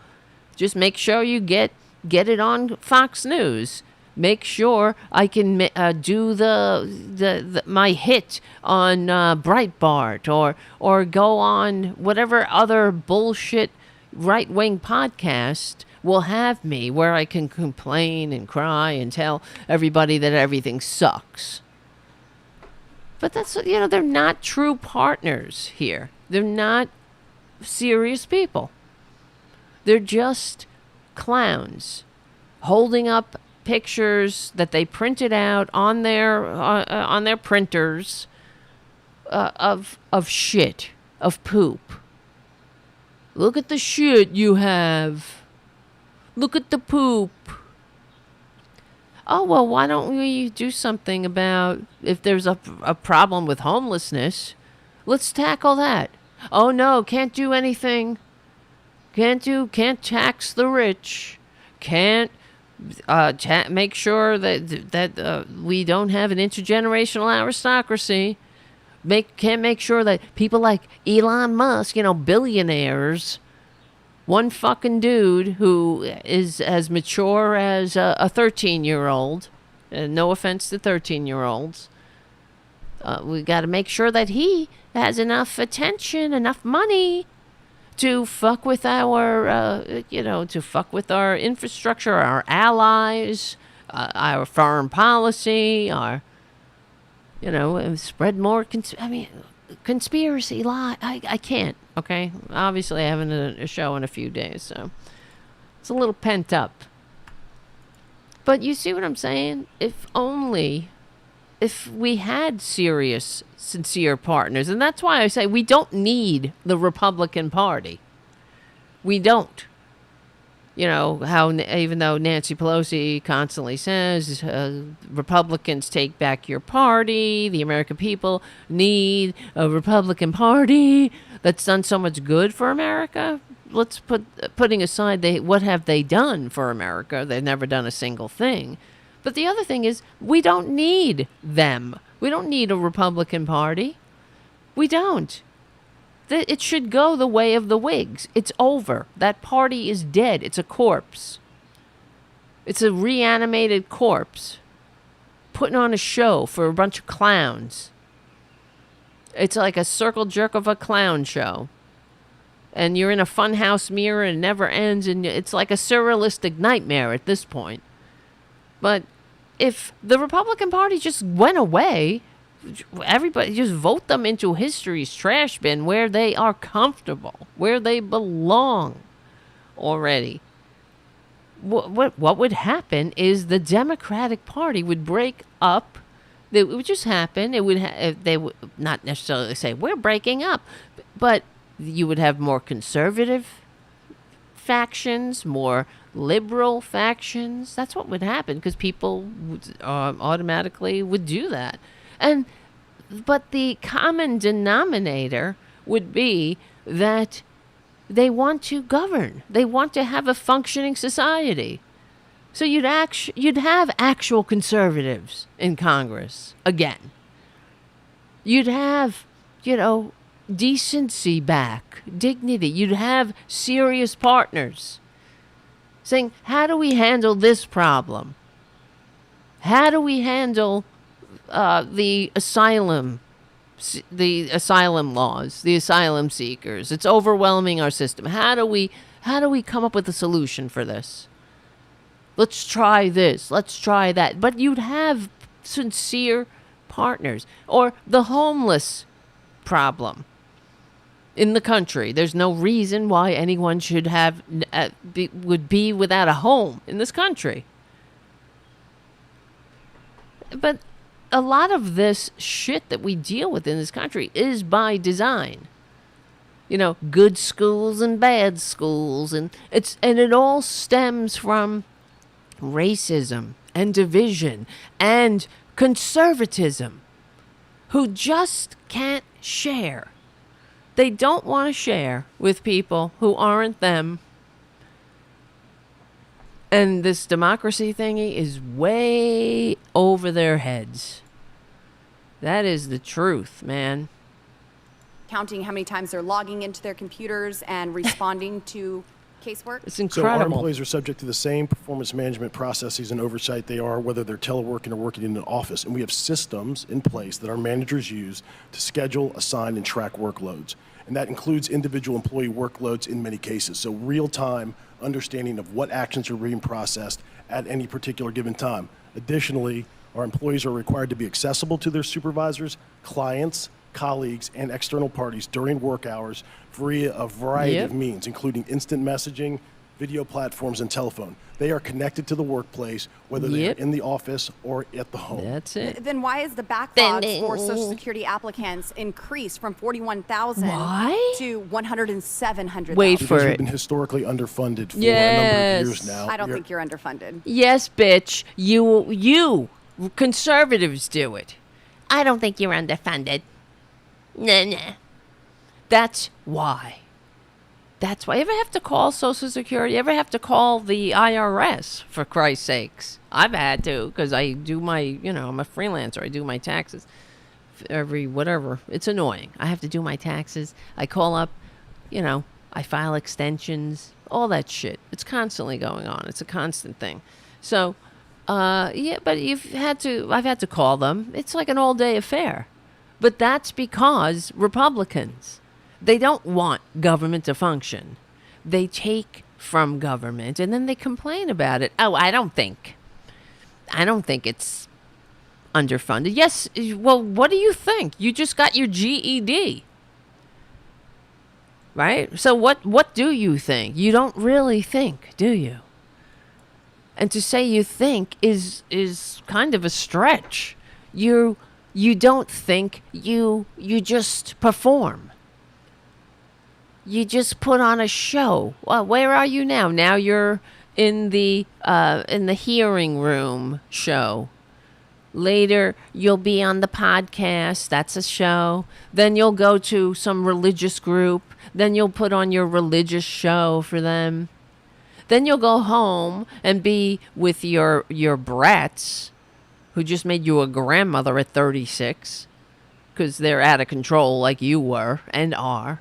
Just make sure you get it on Fox News. Make sure I can do my hit on Breitbart or go on whatever other bullshit right-wing podcast will have me where I can complain and cry and tell everybody that everything sucks. But that's, they're not true partners here. They're not serious people. They're just clowns holding up pictures that they printed out on their printers of shit, of poop. Look at the shit you have. Look at the poop. Oh, well, why don't we do something about if there's a problem with homelessness? Let's tackle that. Oh, no, can't do anything. Can't tax the rich. Can't make sure that we don't have an intergenerational aristocracy. Can't make sure that people like Elon Musk, billionaires, one fucking dude who is as mature as a 13-year-old, no offense to 13-year-olds, we got to make sure that he has enough attention, enough money to fuck with our, infrastructure, our allies, our foreign policy, our, spread more, conspiracy lie. I can't, okay? Obviously, I haven't a show in a few days, so it's a little pent up. But you see what I'm saying? If we had serious, sincere partners, and that's why I say we don't need the Republican Party. We don't. How even though Nancy Pelosi constantly says Republicans take back your party, the American people need a Republican Party that's done so much good for America. Let's putting aside what have they done for America? They've never done a single thing. But the other thing is, we don't need them. We don't need a Republican Party. We don't. It should go the way of the Whigs. It's over. That party is dead. It's a corpse. It's a reanimated corpse. Putting on a show for a bunch of clowns. It's like a circle jerk of a clown show. And you're in a funhouse mirror and it never ends. And it's like a surrealistic nightmare at this point. But if the Republican Party just went away, everybody just vote them into history's trash bin where they are comfortable, where they belong already. What would happen is the Democratic Party would break up. It would just happen. They would not necessarily say, we're breaking up, but you would have more conservative factions, more liberal factions. That's what would happen because people automatically would do that. But the common denominator would be that they want to govern. They want to have a functioning society. So you'd have actual conservatives in Congress again. You'd have, decency back, dignity. You'd have serious partners saying, how do we handle this problem? How do we handle the asylum laws, the asylum seekers? It's overwhelming our system. How do we come up with a solution for this? Let's try this. Let's try that. But you'd have sincere partners. Or the homeless problem in the country. There's no reason why anyone should would be without a home in this country. But a lot of this shit that we deal with in this country is by design. Good schools and bad schools, and it all stems from racism and division and conservatism, who just can't share. They don't want to share with people who aren't them. And this democracy thingy is way over their heads. That is the truth, man. Counting how many times they're logging into their computers and responding to casework. It's incredible. So our employees are subject to the same performance management processes and oversight they are whether they're teleworking or working in an office. And we have systems in place that our managers use to schedule, assign, and track workloads. and that includes individual employee workloads in many cases. So real-time understanding of what actions are being processed at any particular given time. Additionally, our employees are required to be accessible to their supervisors, clients, colleagues, and external parties during work hours via a variety of means, including instant messaging, video platforms, and telephone. They are connected to the workplace, whether they are in the office or at the home. That's it. Then why is the backlog for Social Security applicants increased from 41,000 to 107,000? Wait for it. We've been historically underfunded for a number of years now. I don't think you're underfunded. Yes, bitch. You conservatives do it. I don't think you're underfunded. Nah. That's why. That's why. You ever have to call Social Security? You ever have to call the IRS, for Christ's sakes? I've had to, because I do my, I'm a freelancer. I do my taxes every whatever. It's annoying. I have to do my taxes. I call up, I file extensions, all that shit. It's constantly going on. It's a constant thing. So, but I've had to call them. It's like an all-day affair. But that's because Republicans, they don't want government to function. They take from government and then they complain about it. Oh, I don't think it's underfunded. Yes, well, what do you think? You just got your GED. Right? So what do you think? You don't really think, do you? And to say you think is kind of a stretch. You don't think, you just perform. You just put on a show. Well, where are you now? Now you're in the hearing room show. Later, you'll be on the podcast. That's a show. Then you'll go to some religious group. Then you'll put on your religious show for them. Then you'll go home and be with your brats, who just made you a grandmother at 36, because they're out of control like you were and are.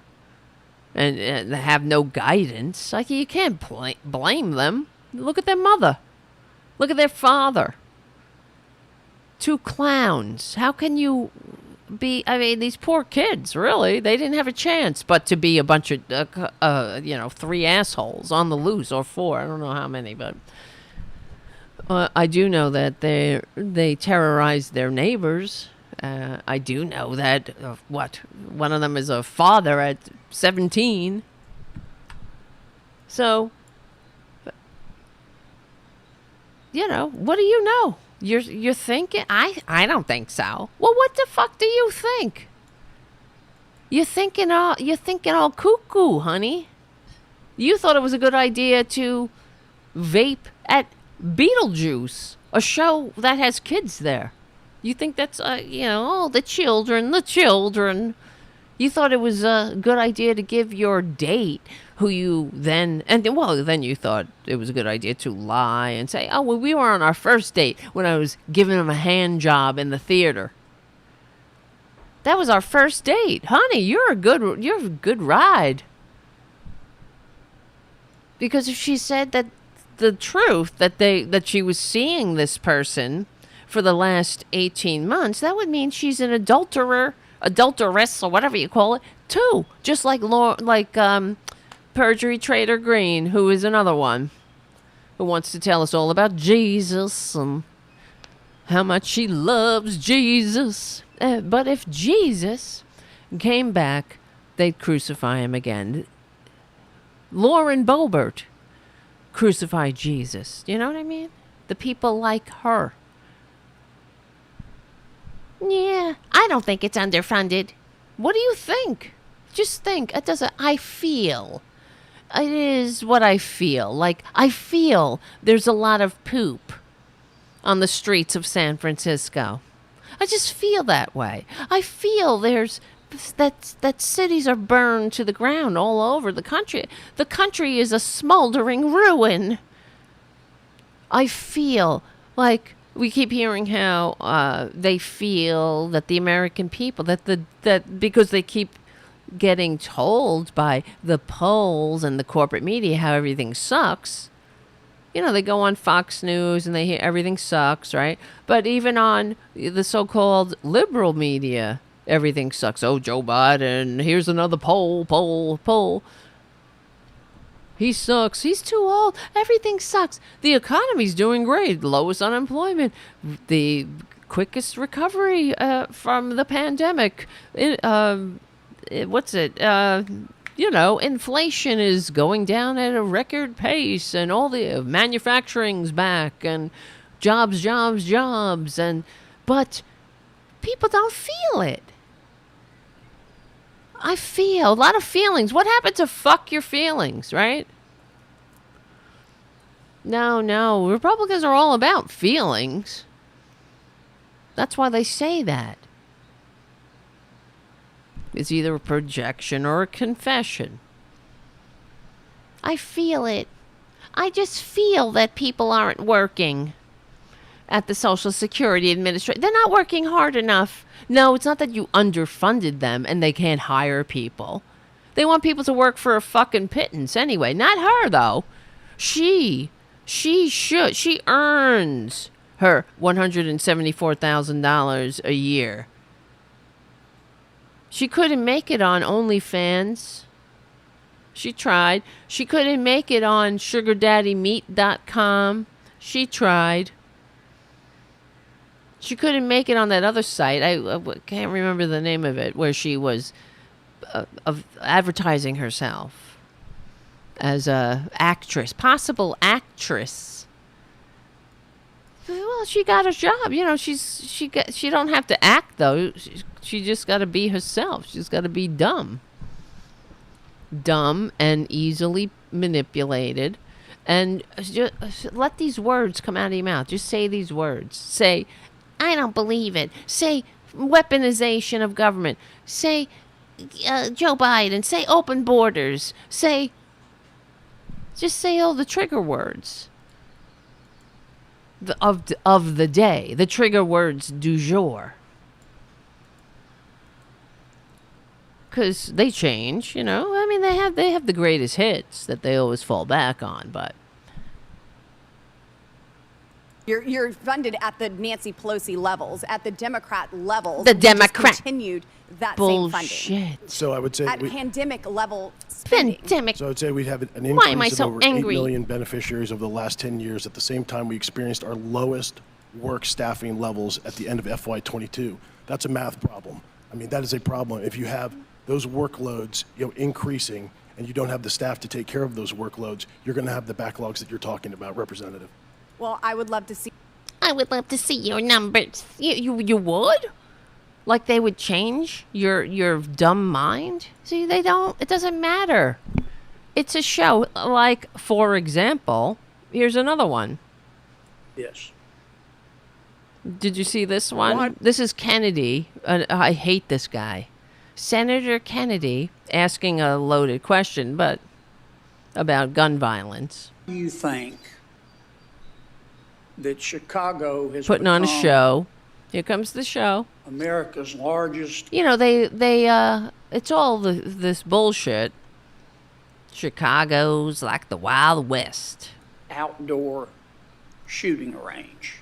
And have no guidance. Like, you can't blame them. Look at their mother. Look at their father. Two clowns. How can you be... I mean, these poor kids, really. They didn't have a chance but to be a bunch of, 3 assholes on the loose, or 4. I don't know how many, but... I do know that they terrorized their neighbors. I do know that, one of them is a father at 17. So, what do you know? You're thinking? I don't think so. Well, what the fuck do you think? You're thinking all cuckoo, honey. You thought it was a good idea to vape at Beetlejuice, a show that has kids there. You think that's, the children. You thought it was a good idea to give your date, who you then you thought it was a good idea to lie and say, oh, well, we were on our first date when I was giving him a hand job in the theater. That was our first date. Honey, you're a good ride. Because if she said that the truth, that she was seeing this person for the last 18 months, that would mean she's an adulteress, or whatever you call it, too. Just like Perjury Trader Green, who is another one, who wants to tell us all about Jesus and how much she loves Jesus. But if Jesus came back, they'd crucify him again. Lauren Boebert crucified Jesus. You know what I mean? The people like her. Yeah, I don't think it's underfunded. What do you think? Just think. It doesn't. I feel. It is what I feel. Like, I feel there's a lot of poop on the streets of San Francisco. I just feel that way. I feel there's that cities are burned to the ground all over the country. The country is a smoldering ruin. I feel like we keep hearing how they feel that the American people, that because they keep getting told by the polls and the corporate media how everything sucks. They go on Fox News and they hear everything sucks, right? But even on the so-called liberal media, Everything sucks. Oh, Joe Biden, here's another poll. He sucks. He's too old. Everything sucks. The economy's doing great. Lowest unemployment. The quickest recovery from the pandemic. Inflation is going down at a record pace, and all the manufacturing's back, and jobs, but people don't feel it. I feel a lot of feelings. What happened to fuck your feelings, right? No. Republicans are all about feelings. That's why they say that. It's either a projection or a confession. I feel it. I just feel that people aren't working at the Social Security Administration. They're not working hard enough. No, it's not that you underfunded them and they can't hire people. They want people to work for a fucking pittance anyway. Not her, though. She should. She earns her $174,000 a year. She couldn't make it on OnlyFans. She tried. She couldn't make it on SugarDaddyMeat.com. She tried. She couldn't make it on that other site. I can't remember the name of it, where she was advertising herself as a actress, possible actress. Well, she got a job. You know, she don't have to act though. She just got to be herself. She's got to be dumb and easily manipulated. And just let these words come out of your mouth. Just say these words. Say, I don't believe it. Say weaponization of government. Say Joe Biden. Say open borders. Just say all the trigger words of the day. The trigger words du jour. Because they change, you know. I mean, they have the greatest hits that they always fall back on, but You're funded at the Nancy Pelosi levels, at the Democrat levels. The Democrat continued that bullshit. same funding. So I would say at pandemic level spending. So I would say we'd have an increase Why am I of so over angry? 8 million beneficiaries over the last 10 years. At the same time, we experienced our lowest work staffing levels at the end of FY22. That's a math problem. I mean, that is a problem. If you have those workloads, increasing, and you don't have the staff to take care of those workloads, you're going to have the backlogs that you're talking about, Representative. Well, I would love to see your numbers. You would? Like they would change your dumb mind? See, they don't. It doesn't matter. It's a show. Like, for example, here's another one. Yes. Did you see this one? What? This is Kennedy. I hate this guy. Senator Kennedy asking a loaded question, but about gun violence. You think that Chicago has putting on a become show. Here comes the show. America's largest. You know, they it's all this bullshit. Chicago's like the Wild West. Outdoor shooting range.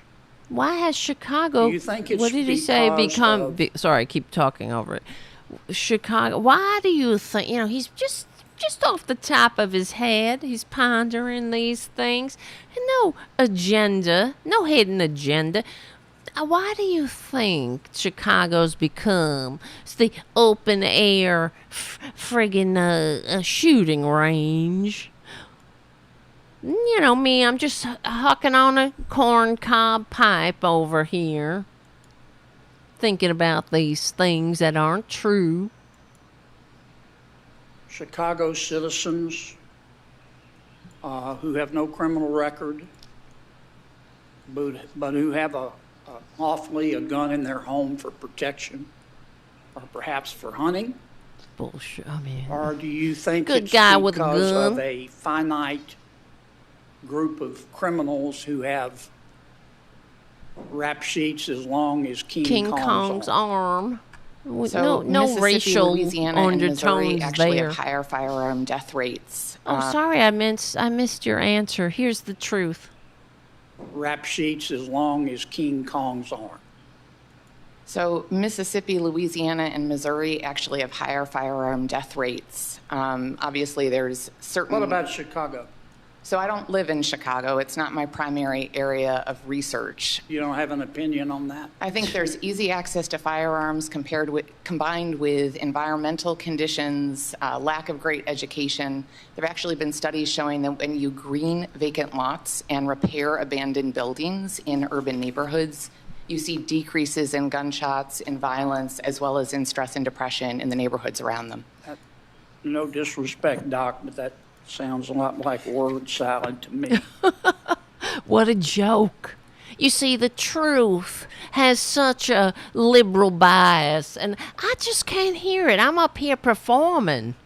Why has Chicago? Do you think it's what did he say? because Sorry, I keep talking over it. Chicago. Why do you think? You know, he's just off the top of his head. He's pondering these things. And no agenda, no hidden agenda. Why do you think Chicago's become the open air friggin' shooting range? You know me, I'm just hucking on a corncob pipe over here, thinking about these things that aren't true. Chicago citizens who have no criminal record, but who have lawfully a gun in their home for protection, or perhaps for hunting. Bullshit. I mean, or do you think good it's guy with a because gun. of a finite group of criminals who have rap sheets as long as King Kong's arm? So No racial Louisiana, and Missouri undertones actually there. have higher firearm death rates. Oh, sorry, I missed your answer. Here's the truth. Rap sheets as long as King Kong's arm. So Mississippi, Louisiana, and Missouri actually have higher firearm death rates. Obviously, there's certain... What about Chicago? So I don't live in Chicago. It's not my primary area of research. You don't have an opinion on that? I think there's easy access to firearms combined with environmental conditions, lack of great education. There have actually been studies showing that when you green vacant lots and repair abandoned buildings in urban neighborhoods, you see decreases in gunshots, in violence, as well as in stress and depression in the neighborhoods around them. No disrespect, Doc, but that sounds a lot like word salad to me. What a joke. You see, the truth has such a liberal bias, and I just can't hear it. I'm up here performing,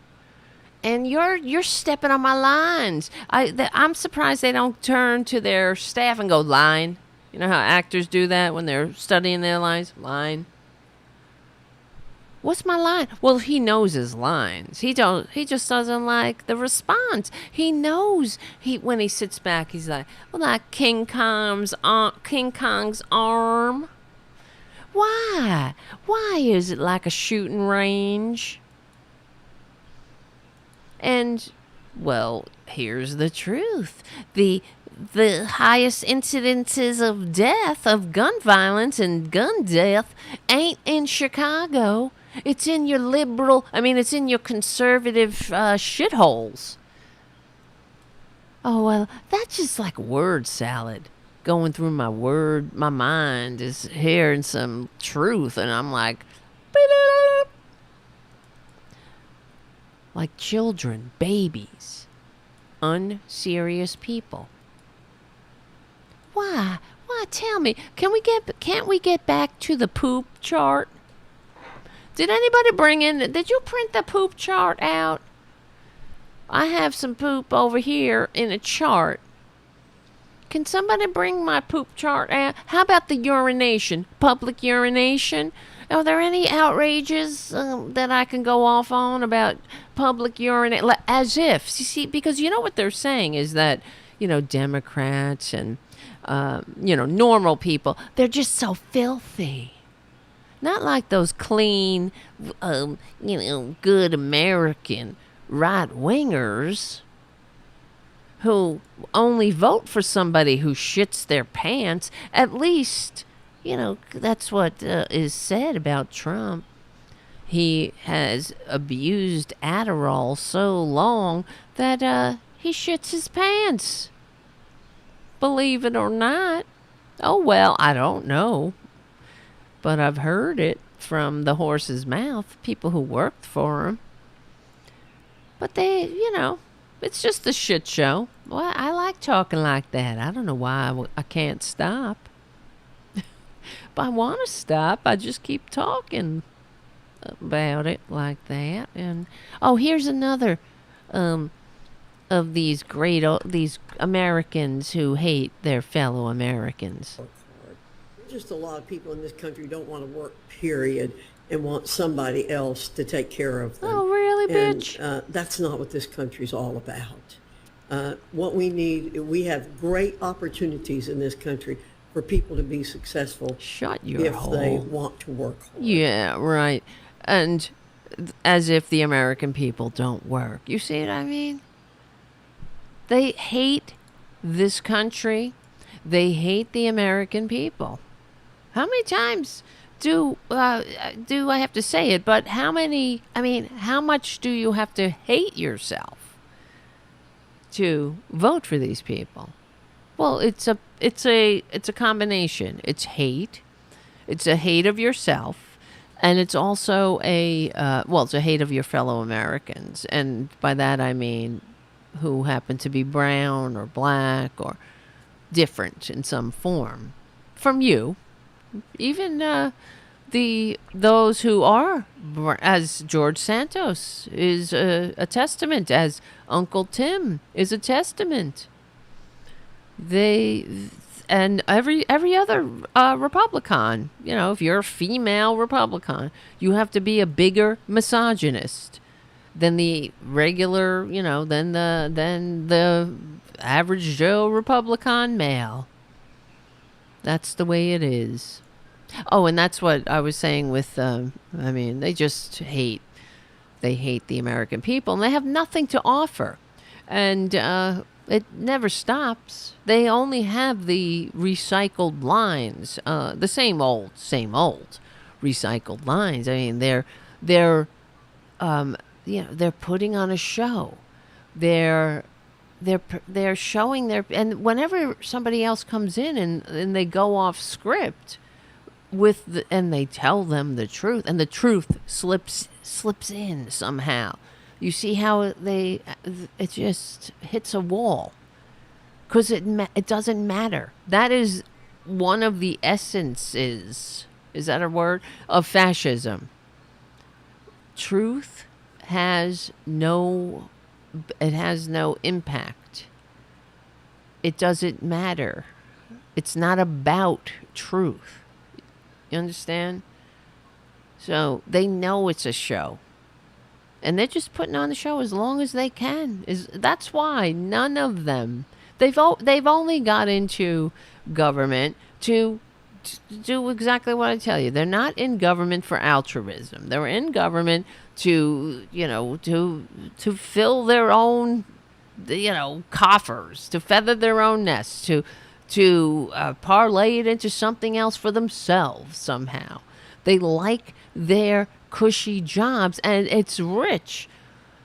and you're stepping on my lines. I'm surprised they don't turn to their staff and go, line. You know how actors do that when they're studying their lines? Line. What's my line? Well, he knows his lines. He just doesn't like the response. He knows when he sits back, he's like, well, like King Kong's arm. Why? Why is it like a shooting range? And, well, here's the truth. The highest incidences of death, of gun violence and gun death, ain't in Chicago. It's in your it's in your conservative shitholes. Oh, well, that's just like word salad. Going through my mind is hearing some truth, and I'm like, like children, babies, unserious people. Why? Tell me. Can't we get back to the poop chart? Did anybody did you print the poop chart out? I have some poop over here in a chart. Can somebody bring my poop chart out? How about the urination? Public urination? Are there any outrages that I can go off on about public urination? As if, you see, because you know what they're saying is that, Democrats and, normal people, they're just so filthy. Not like those clean, good American right-wingers who only vote for somebody who shits their pants. At least, that's what is said about Trump. He has abused Adderall so long that he shits his pants. Believe it or not. Oh, well, I don't know. But I've heard it from the horse's mouth, people who worked for him. But they, it's just a shit show. Well, I like talking like that. I don't know why I can't stop. But I want to stop. I just keep talking about it like that. And, here's another of these these Americans who hate their fellow Americans. Just a lot of people in this country don't want to work, period, and want somebody else to take care of them. Oh, really, bitch? And that's not what this country's all about. What we need, we have great opportunities in this country for people to be successful. Shut your if hole. they want to work hard. Yeah, right. And as if the American people don't work. You see what I mean? They hate this country. They hate the American people. How many times do I have to say it? But how much do you have to hate yourself to vote for these people? Well, it's a combination. It's hate. It's a hate of yourself, and it's also it's a hate of your fellow Americans. And by that I mean who happen to be brown or black or different in some form from you. Even those who are, as George Santos is a testament, as Uncle Tim is a testament. And every other Republican, if you're a female Republican, you have to be a bigger misogynist than the regular, than the average Joe Republican male. That's the way it is. Oh, and that's what I was saying with, they just hate the American people, and they have nothing to offer. And it never stops. They only have the recycled lines, the same old recycled lines. I mean, they're putting on a show. They're showing their, and whenever somebody else comes in and they go off script and they tell them the truth, and the truth slips in somehow. You see how it just hits a wall, because it doesn't matter. That is one of the essences, is that a word, of fascism. Truth has no impact. It doesn't matter. It's not about truth. You understand? So they know it's a show. And they're just putting on the show as long as they can. That's why none of them, they've only got into government to do exactly what I tell you. They're not in government for altruism. They're in government to fill their own, coffers, to feather their own nests, to parlay it into something else for themselves somehow. They like their cushy jobs, and it's rich.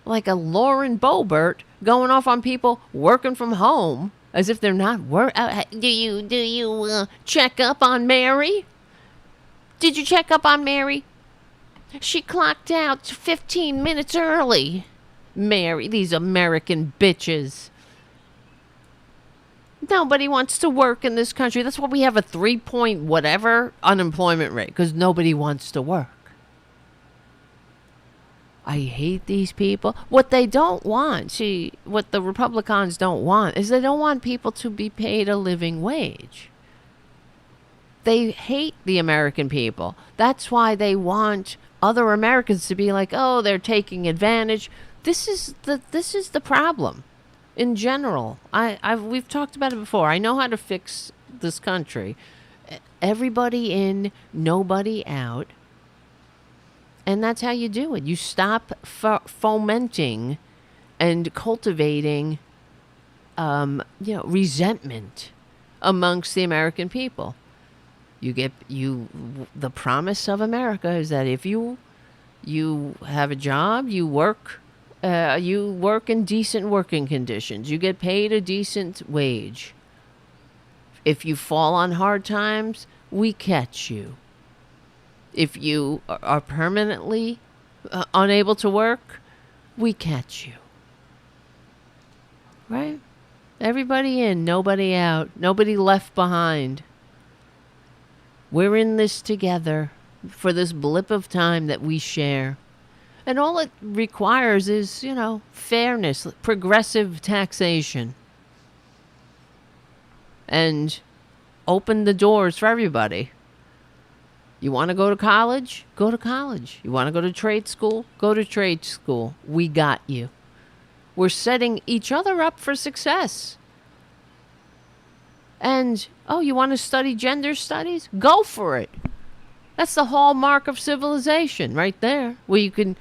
Like a Lauren Boebert going off on people working from home as if they're not do you check up on Mary? Did you check up on Mary? She clocked out 15 minutes early. Mary, these American bitches. Nobody wants to work in this country. That's why we have a 3-point whatever unemployment rate, because nobody wants to work. I hate these people. What they don't want, what the Republicans don't want, is they don't want people to be paid a living wage. They hate the American people. That's why they want other Americans to be like, oh, they're taking advantage. This is the problem. In general, we've talked about it before. I know how to fix this country. Everybody in, nobody out. And that's how you do it. You stop fomenting and cultivating, resentment amongst the American people. The promise of America is that if you have a job, you work in decent working conditions. You get paid a decent wage. If you fall on hard times, we catch you. If you are permanently unable to work, we catch you. Right? Everybody in, nobody out. Nobody left behind. We're in this together for this blip of time that we share. And all it requires is, fairness, progressive taxation. And open the doors for everybody. You want to go to college? Go to college. You want to go to trade school? Go to trade school. We got you. We're setting each other up for success. And, you want to study gender studies? Go for it. That's the hallmark of civilization right there, where you can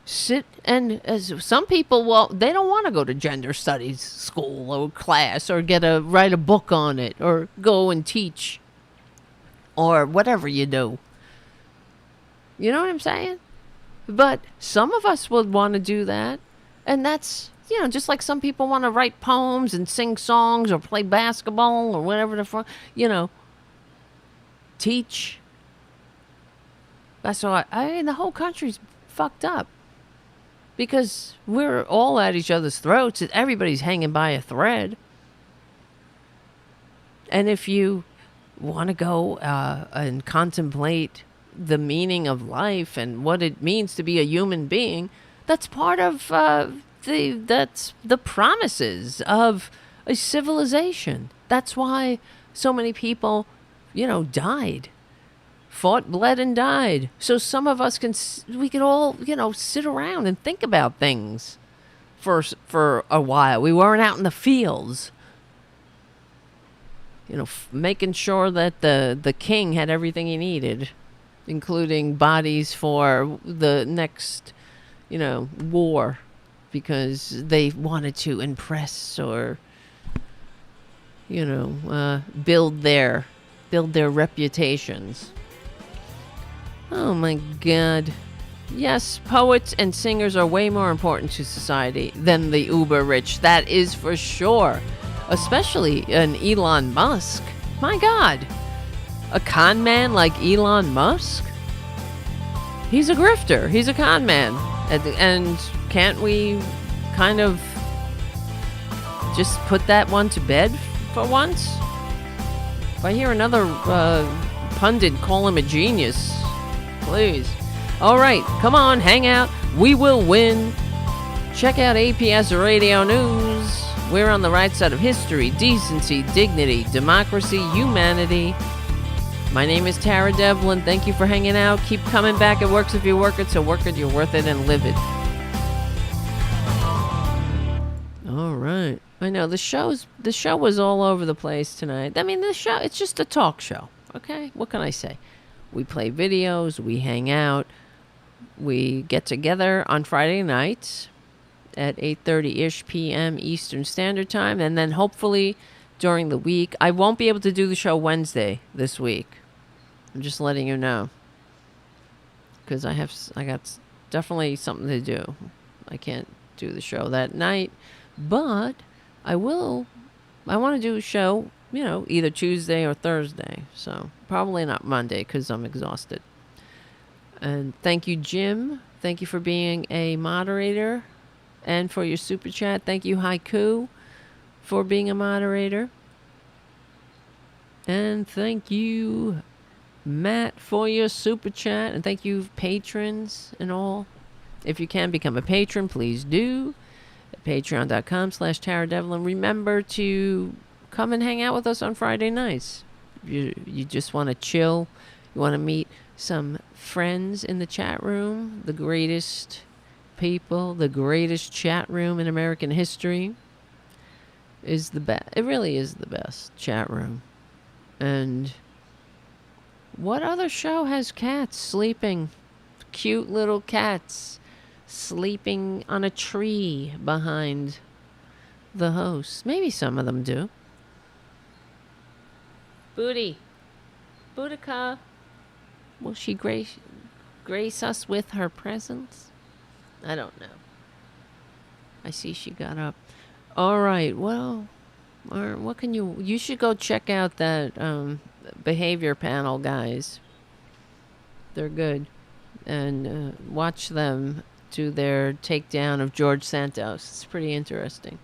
sit and, as some people, they don't want to go to gender studies school or class or write a book on it or go and teach or whatever you do. You know what I'm saying? But some of us would want to do that. And that's, just like some people want to write poems and sing songs or play basketball or whatever teach. That's why the whole country's fucked up. Because we're all at each other's throats. Everybody's hanging by a thread. And if you want to go and contemplate the meaning of life and what it means to be a human being, that's part of the promises of a civilization. That's why so many people, died. Fought, bled, and died. So some of us we could all, sit around and think about things for a while. We weren't out in the fields. making sure that the king had everything he needed, including bodies for the next, war, because they wanted to impress or, build their reputations. Oh my God. Yes, poets and singers are way more important to society than the uber rich. That is for sure. Especially an Elon Musk. My God. A con man like Elon Musk? He's a grifter. He's a con man. And can't we kind of just put that one to bed for once? If I hear another pundit call him a genius, please. All right, come on, hang out. We will win. Check out APS Radio News. We're on the right side of history, decency, dignity, democracy, humanity. My name is Tara Devlin. Thank you for hanging out. Keep coming back. It works if you work it, so work it, you're worth it, and live it. All right. I know the show was all over the place tonight. I mean, it's just a talk show, okay? What can I say? We play videos, we hang out, we get together on Friday nights at 8:30-ish p.m. Eastern Standard Time, and then hopefully during the week. I won't be able to do the show Wednesday this week. I'm just letting you know, because I got definitely something to do. I can't do the show that night, but I will. I want to do a show, either Tuesday or Thursday. So probably not Monday because I'm exhausted. And thank you, Jim. Thank you for being a moderator and for your super chat. Thank you, Haiku, for being a moderator. And thank you, Matt, for your super chat. And thank you, patrons and all. If you can become a patron, please do. At patreon.com/Tara Devlin. Remember to come and hang out with us on Friday nights. You just want to chill. You want to meet some friends in the chat room. The greatest people, the greatest chat room in American history is the best. It really is the best chat room. And what other show has cats sleeping? Cute little cats sleeping on a tree behind the host. Maybe some of them do. Boudica. Will she grace us with her presence? I don't know. I see she got up. All right. Well, what can you should go check out that behavior panel, guys. They're good. And watch them do their takedown of George Santos. It's pretty interesting.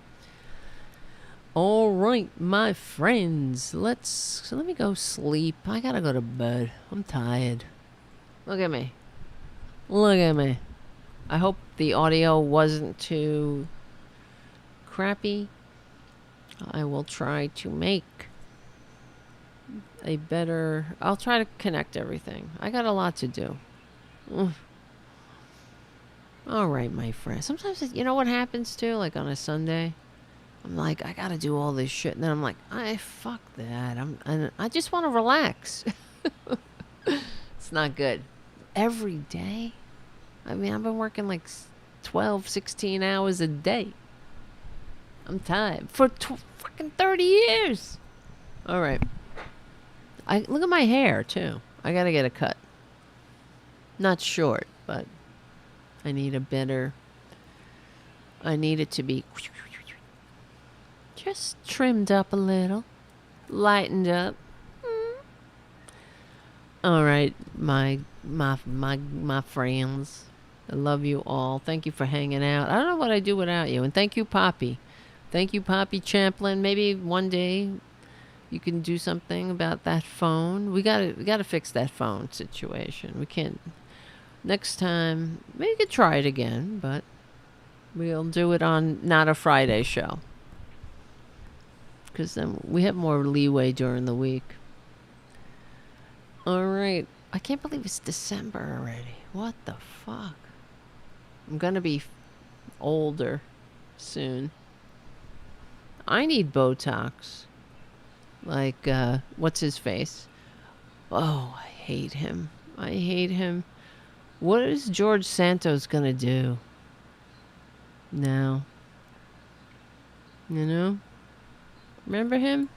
All right, my friends. Let me go sleep. I gotta go to bed. I'm tired. Look at me. Look at me. I hope the audio wasn't too crappy. I will try to make a better... I'll try to connect everything. I got a lot to do. All right, my friend. Sometimes, you know what happens too? Like on a Sunday, I'm like, I gotta do all this shit. And then I'm like, fuck that. I just want to relax. It's not good. Every day? I mean, I've been working like 12, 16 hours a day. I'm tired. For fucking 30 years. All right. Look at my hair, too. I gotta get a cut. Not short, but I need I need it to be just trimmed up a little. Lightened up. All right, my friends. I love you all. Thank you for hanging out. I don't know what I'd do without you. And thank you, Poppy. Thank you, Poppy Champlin. Maybe one day you can do something about that phone. We gotta fix that phone situation. We can't. Next time, maybe we could try it again, but we'll do it on not a Friday show. Because then we have more leeway during the week. All right. I can't believe it's December already. What the fuck? I'm going to be older soon. I need Botox. Like, what's his face? Oh, I hate him. I hate him. What is George Santos gonna do now? You know? Remember him?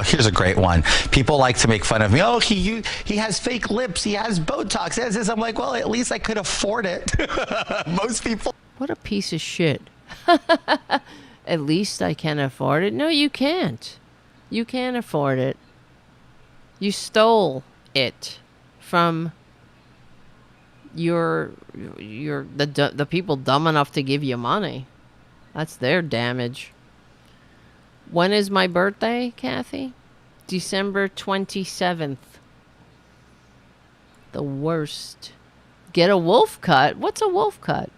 Here's a great one. People like to make fun of me. Oh, he has fake lips. He has Botox. He has this. I'm like, well, at least I could afford it. Most people. What a piece of shit. At least I can afford it. No, you can't. You can't afford it. You stole it from the people dumb enough to give you money. That's their damage. When is my birthday, Kathy? December 27th. The worst. Get a wolf cut? What's a wolf cut?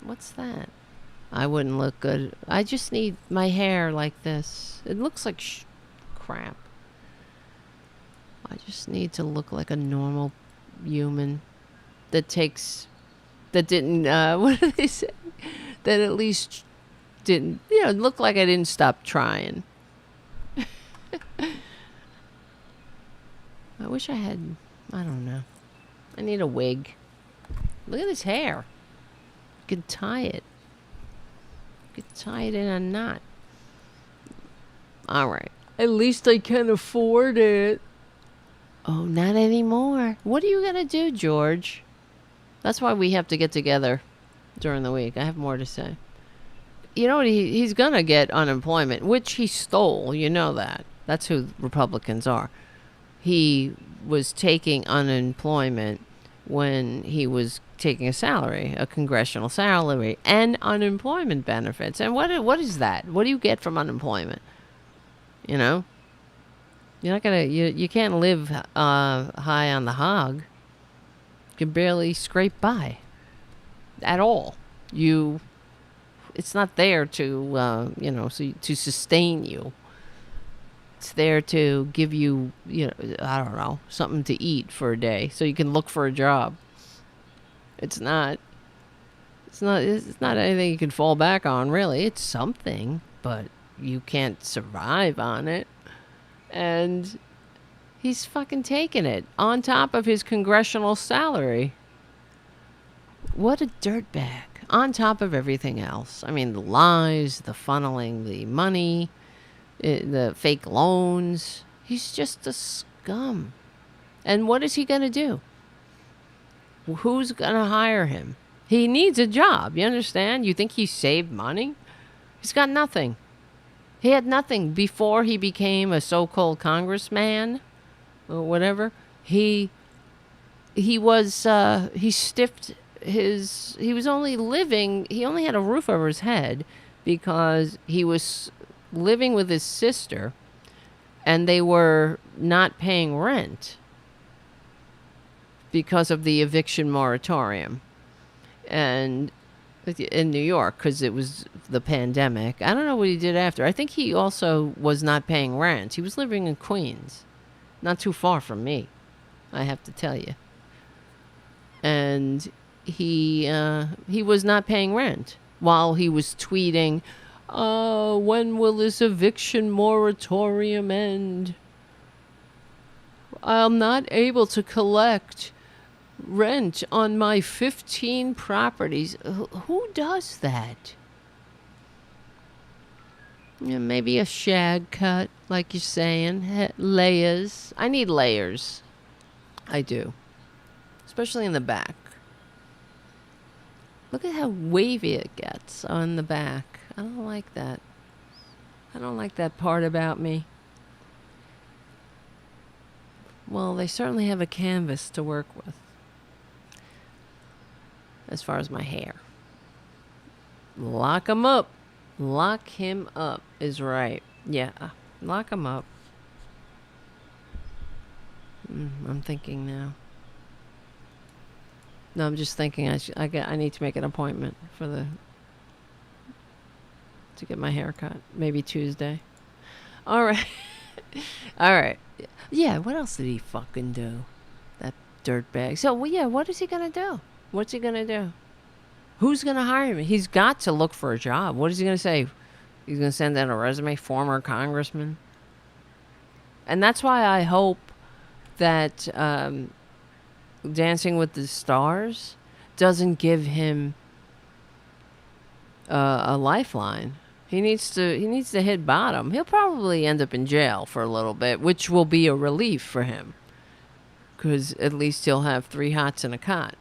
What's that? I wouldn't look good. I just need my hair like this. It looks like crap. I just need to look like a normal human that didn't, what do they say? That at least didn't, look like I didn't stop trying. I wish I had, I don't know. I need a wig. Look at his hair. You could tie it. You could tie it in a knot. All right. At least I can afford it. Oh, not anymore. What are you going to do, George? That's why we have to get together during the week. I have more to say. You know what? He's going to get unemployment, which he stole. You know that. That's who Republicans are. He was taking unemployment when he was taking a salary, a congressional salary, and unemployment benefits. And what is that? What do you get from unemployment? You know? You're not gonna. You can't live high on the hog. You can barely scrape by. At all. It's not there to to sustain you. It's there to give you, I don't know, something to eat for a day, so you can look for a job. It's not anything you can fall back on, really. It's something, but you can't survive on it. And he's fucking taking it on top of his congressional salary. What a dirtbag. On top of everything else. I mean, the lies, the funneling, the money, the fake loans. He's just a scum. And what is he going to do? Who's going to hire him? He needs a job. You understand? You think he saved money? He's got nothing. He had nothing before he became a so-called congressman or whatever. He stiffed his, he only had a roof over his head because he was living with his sister and they were not paying rent because of the eviction moratorium. And in New York, because it was the pandemic. I don't know what he did after. I think he also was not paying rent. He was living in Queens, not too far from me, I have to tell you. And he was not paying rent while he was tweeting, when will this eviction moratorium end? I'm not able to collect rent on my 15 properties. Who does that? Maybe a shag cut, like you're saying. Layers. I need layers. I do. Especially in the back. Look at how wavy it gets on the back. I don't like that. I don't like that part about me. Well, they certainly have a canvas to work with. As far as my hair. Lock him up. Lock him up is right. Yeah, lock him up. I'm thinking now. No, I'm just thinking I need to make an appointment to get my hair cut. Maybe Tuesday. All right. All right. Yeah, what else did he fucking do? That dirtbag. So, what is he going to do? What's he going to do? Who's going to hire him? He's got to look for a job. What is he going to say? He's going to send in a resume, former congressman. And that's why I hope that Dancing with the Stars doesn't give him a lifeline. He needs to hit bottom. He'll probably end up in jail for a little bit, which will be a relief for him, because at least he'll have 3 hots and a cot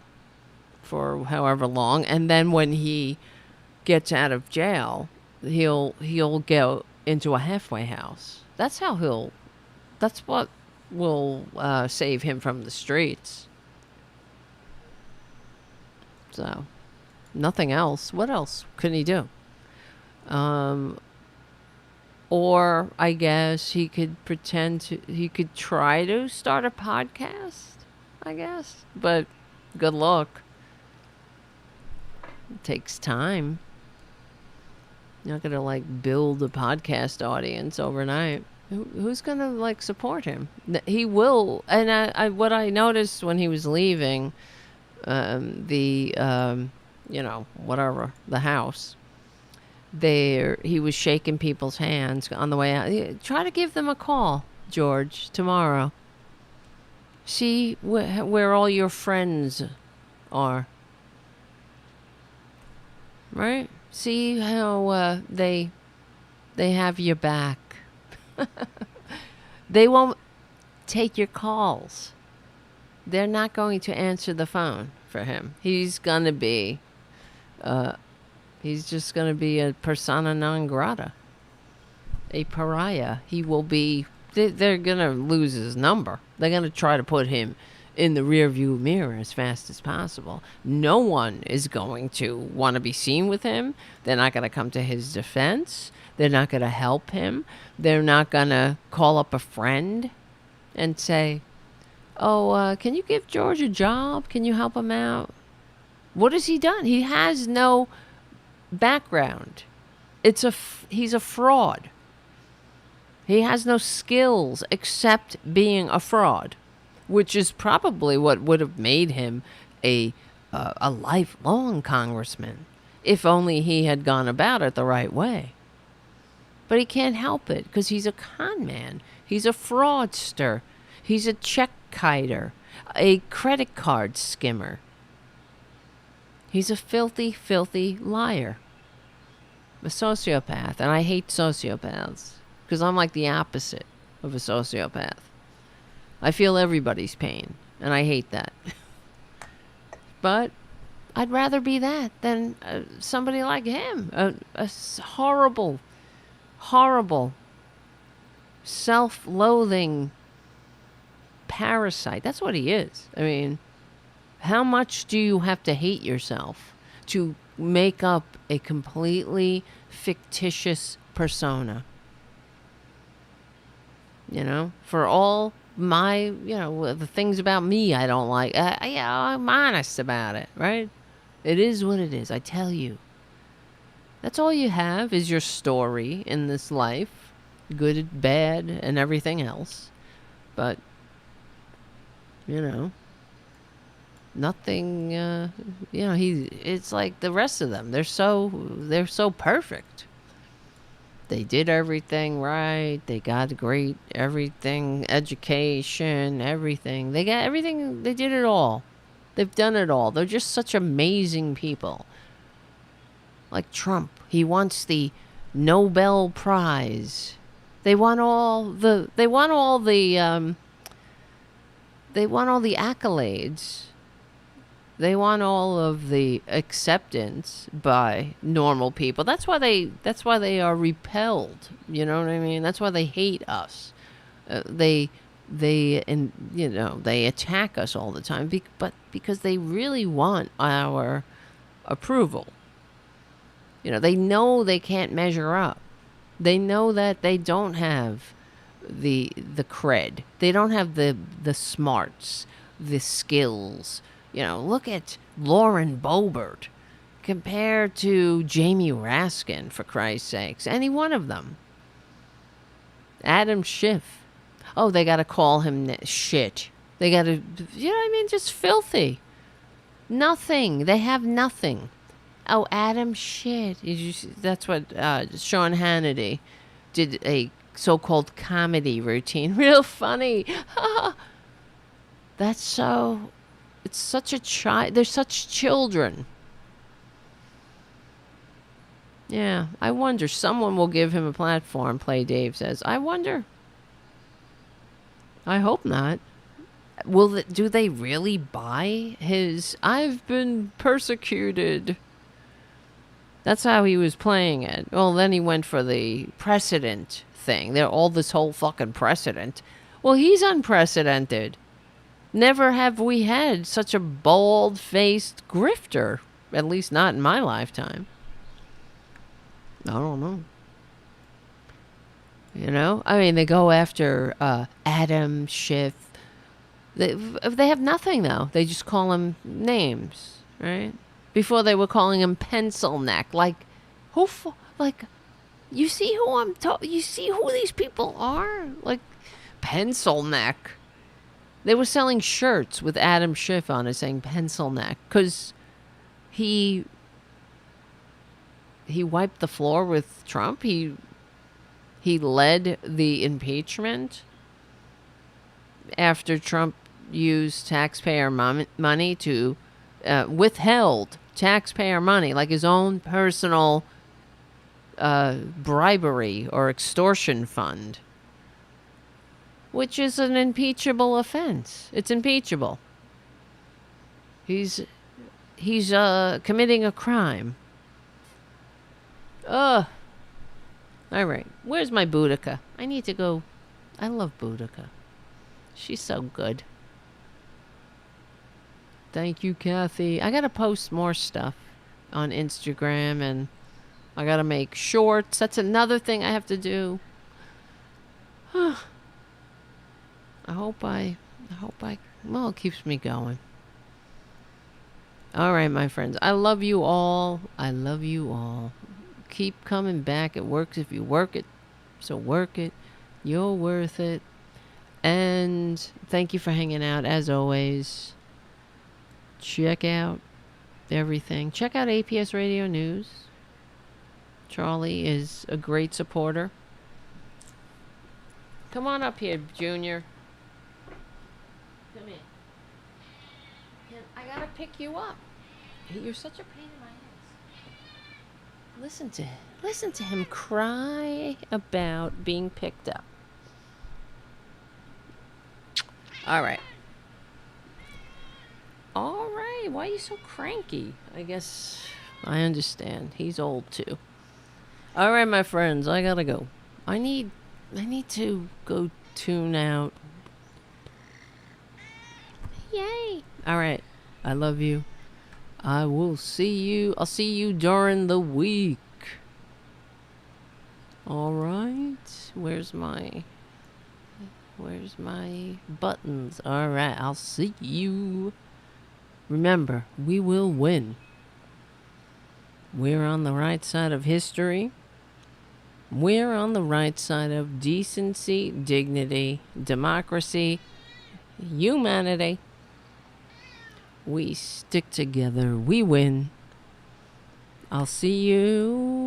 for however long. And then when he gets out of jail, he'll go into a halfway house. That's what will save him from the streets. So, nothing else. What else could he do? Or I guess he could he could try to start a podcast, I guess. But good luck. It takes time. You're not going to build a podcast audience overnight. Who's going to support him? He will. And what I noticed when he was leaving the house, he was shaking people's hands on the way out. Try to give them a call, George, tomorrow. See where all your friends are. Right? See how they have your back. They won't take your calls. They're not going to answer the phone for him. He's gonna be he's just gonna be a persona non grata, a pariah. He will be. They're gonna lose his number. They're gonna try to put him in the rearview mirror as fast as possible. No one is going to want to be seen with him. They're not going to come to his defense. They're not going to help him. They're not going to call up a friend and say, can you give George a job? Can you help him out? What has he done? He has no background. He's a fraud. He has no skills except being a fraud, which is probably what would have made him a lifelong congressman, if only he had gone about it the right way. But he can't help it, because he's a con man. He's a fraudster. He's a check kiter, a credit card skimmer. He's a filthy, filthy liar. A sociopath. And I hate sociopaths, because I'm like the opposite of a sociopath. I feel everybody's pain, and I hate that. But I'd rather be that than somebody like him. A horrible, horrible, self-loathing parasite. That's what he is. I mean, how much do you have to hate yourself to make up a completely fictitious persona? For all my, the things about me I don't like. I'm honest about it, right? It is what it is, I tell you. That's all you have is your story in this life. Good, bad, and everything else. But, nothing, it's like the rest of them. They're so perfect. They did everything right. They got great everything, education, everything. They got everything. They did it all. They've done it all. They're just such amazing people. Like Trump, he wants the Nobel Prize. They want all the accolades. They want all of the acceptance by normal people. That's why they are repelled. You know what I mean? That's why they hate us. They attack us all the time. But because they really want our approval. They know they can't measure up. They know that they don't have the cred. They don't have the smarts, the skills. Look at Lauren Boebert compared to Jamie Raskin, for Christ's sakes. Any one of them. Adam Schiff. Oh, they got to call him shit. They got to, just filthy. Nothing. They have nothing. Oh, Adam Shit. That's what Sean Hannity did, a so-called comedy routine. Real funny. That's so... It's such a child. They're such children. Yeah, I wonder. Someone will give him a platform, Play Dave says. I wonder. I hope not. Do they really buy his "I've been persecuted"? That's how he was playing it. Well, then he went for the precedent thing. They're all this whole fucking precedent. Well, he's unprecedented. Never have we had such a bald-faced grifter. At least not in my lifetime. I don't know. You know? I mean, they go after Adam Schiff. They have nothing, though. They just call him names, right? Before they were calling him Pencil Neck. Like, you see who you see who these people are? Like, Pencil Neck. They were selling shirts with Adam Schiff on it saying Pencil Neck. Because he wiped the floor with Trump. He led the impeachment after Trump used taxpayer money to withheld taxpayer money, like his own personal bribery or extortion fund, which is an impeachable offense. It's impeachable. He's committing a crime. Ugh. All right. Where's my Boudica? I need to go. I love Boudica. She's so good. Thank you, Kathy. I got to post more stuff on Instagram, and I got to make shorts. That's another thing I have to do. I hope I, well, it keeps me going. All right, my friends. I love you all. I love you all. Keep coming back. It works if you work it. So work it. You're worth it. And thank you for hanging out, as always. Check out everything. Check out APS Radio News. Charlie is a great supporter. Come on up here, Junior. Come in. I gotta pick you up. You're such a pain in my ass. Listen to him cry about being picked up. All right. Why are you so cranky? I guess I understand. He's old too. All right, my friends, I gotta go. I need to go tune out. Yay! All right. I love you. I'll see you during the week. All right. Where's my buttons? All right. I'll see you. Remember, we will win. We're on the right side of history. We're on the right side of decency, dignity, democracy, humanity. We stick together. We win. I'll see you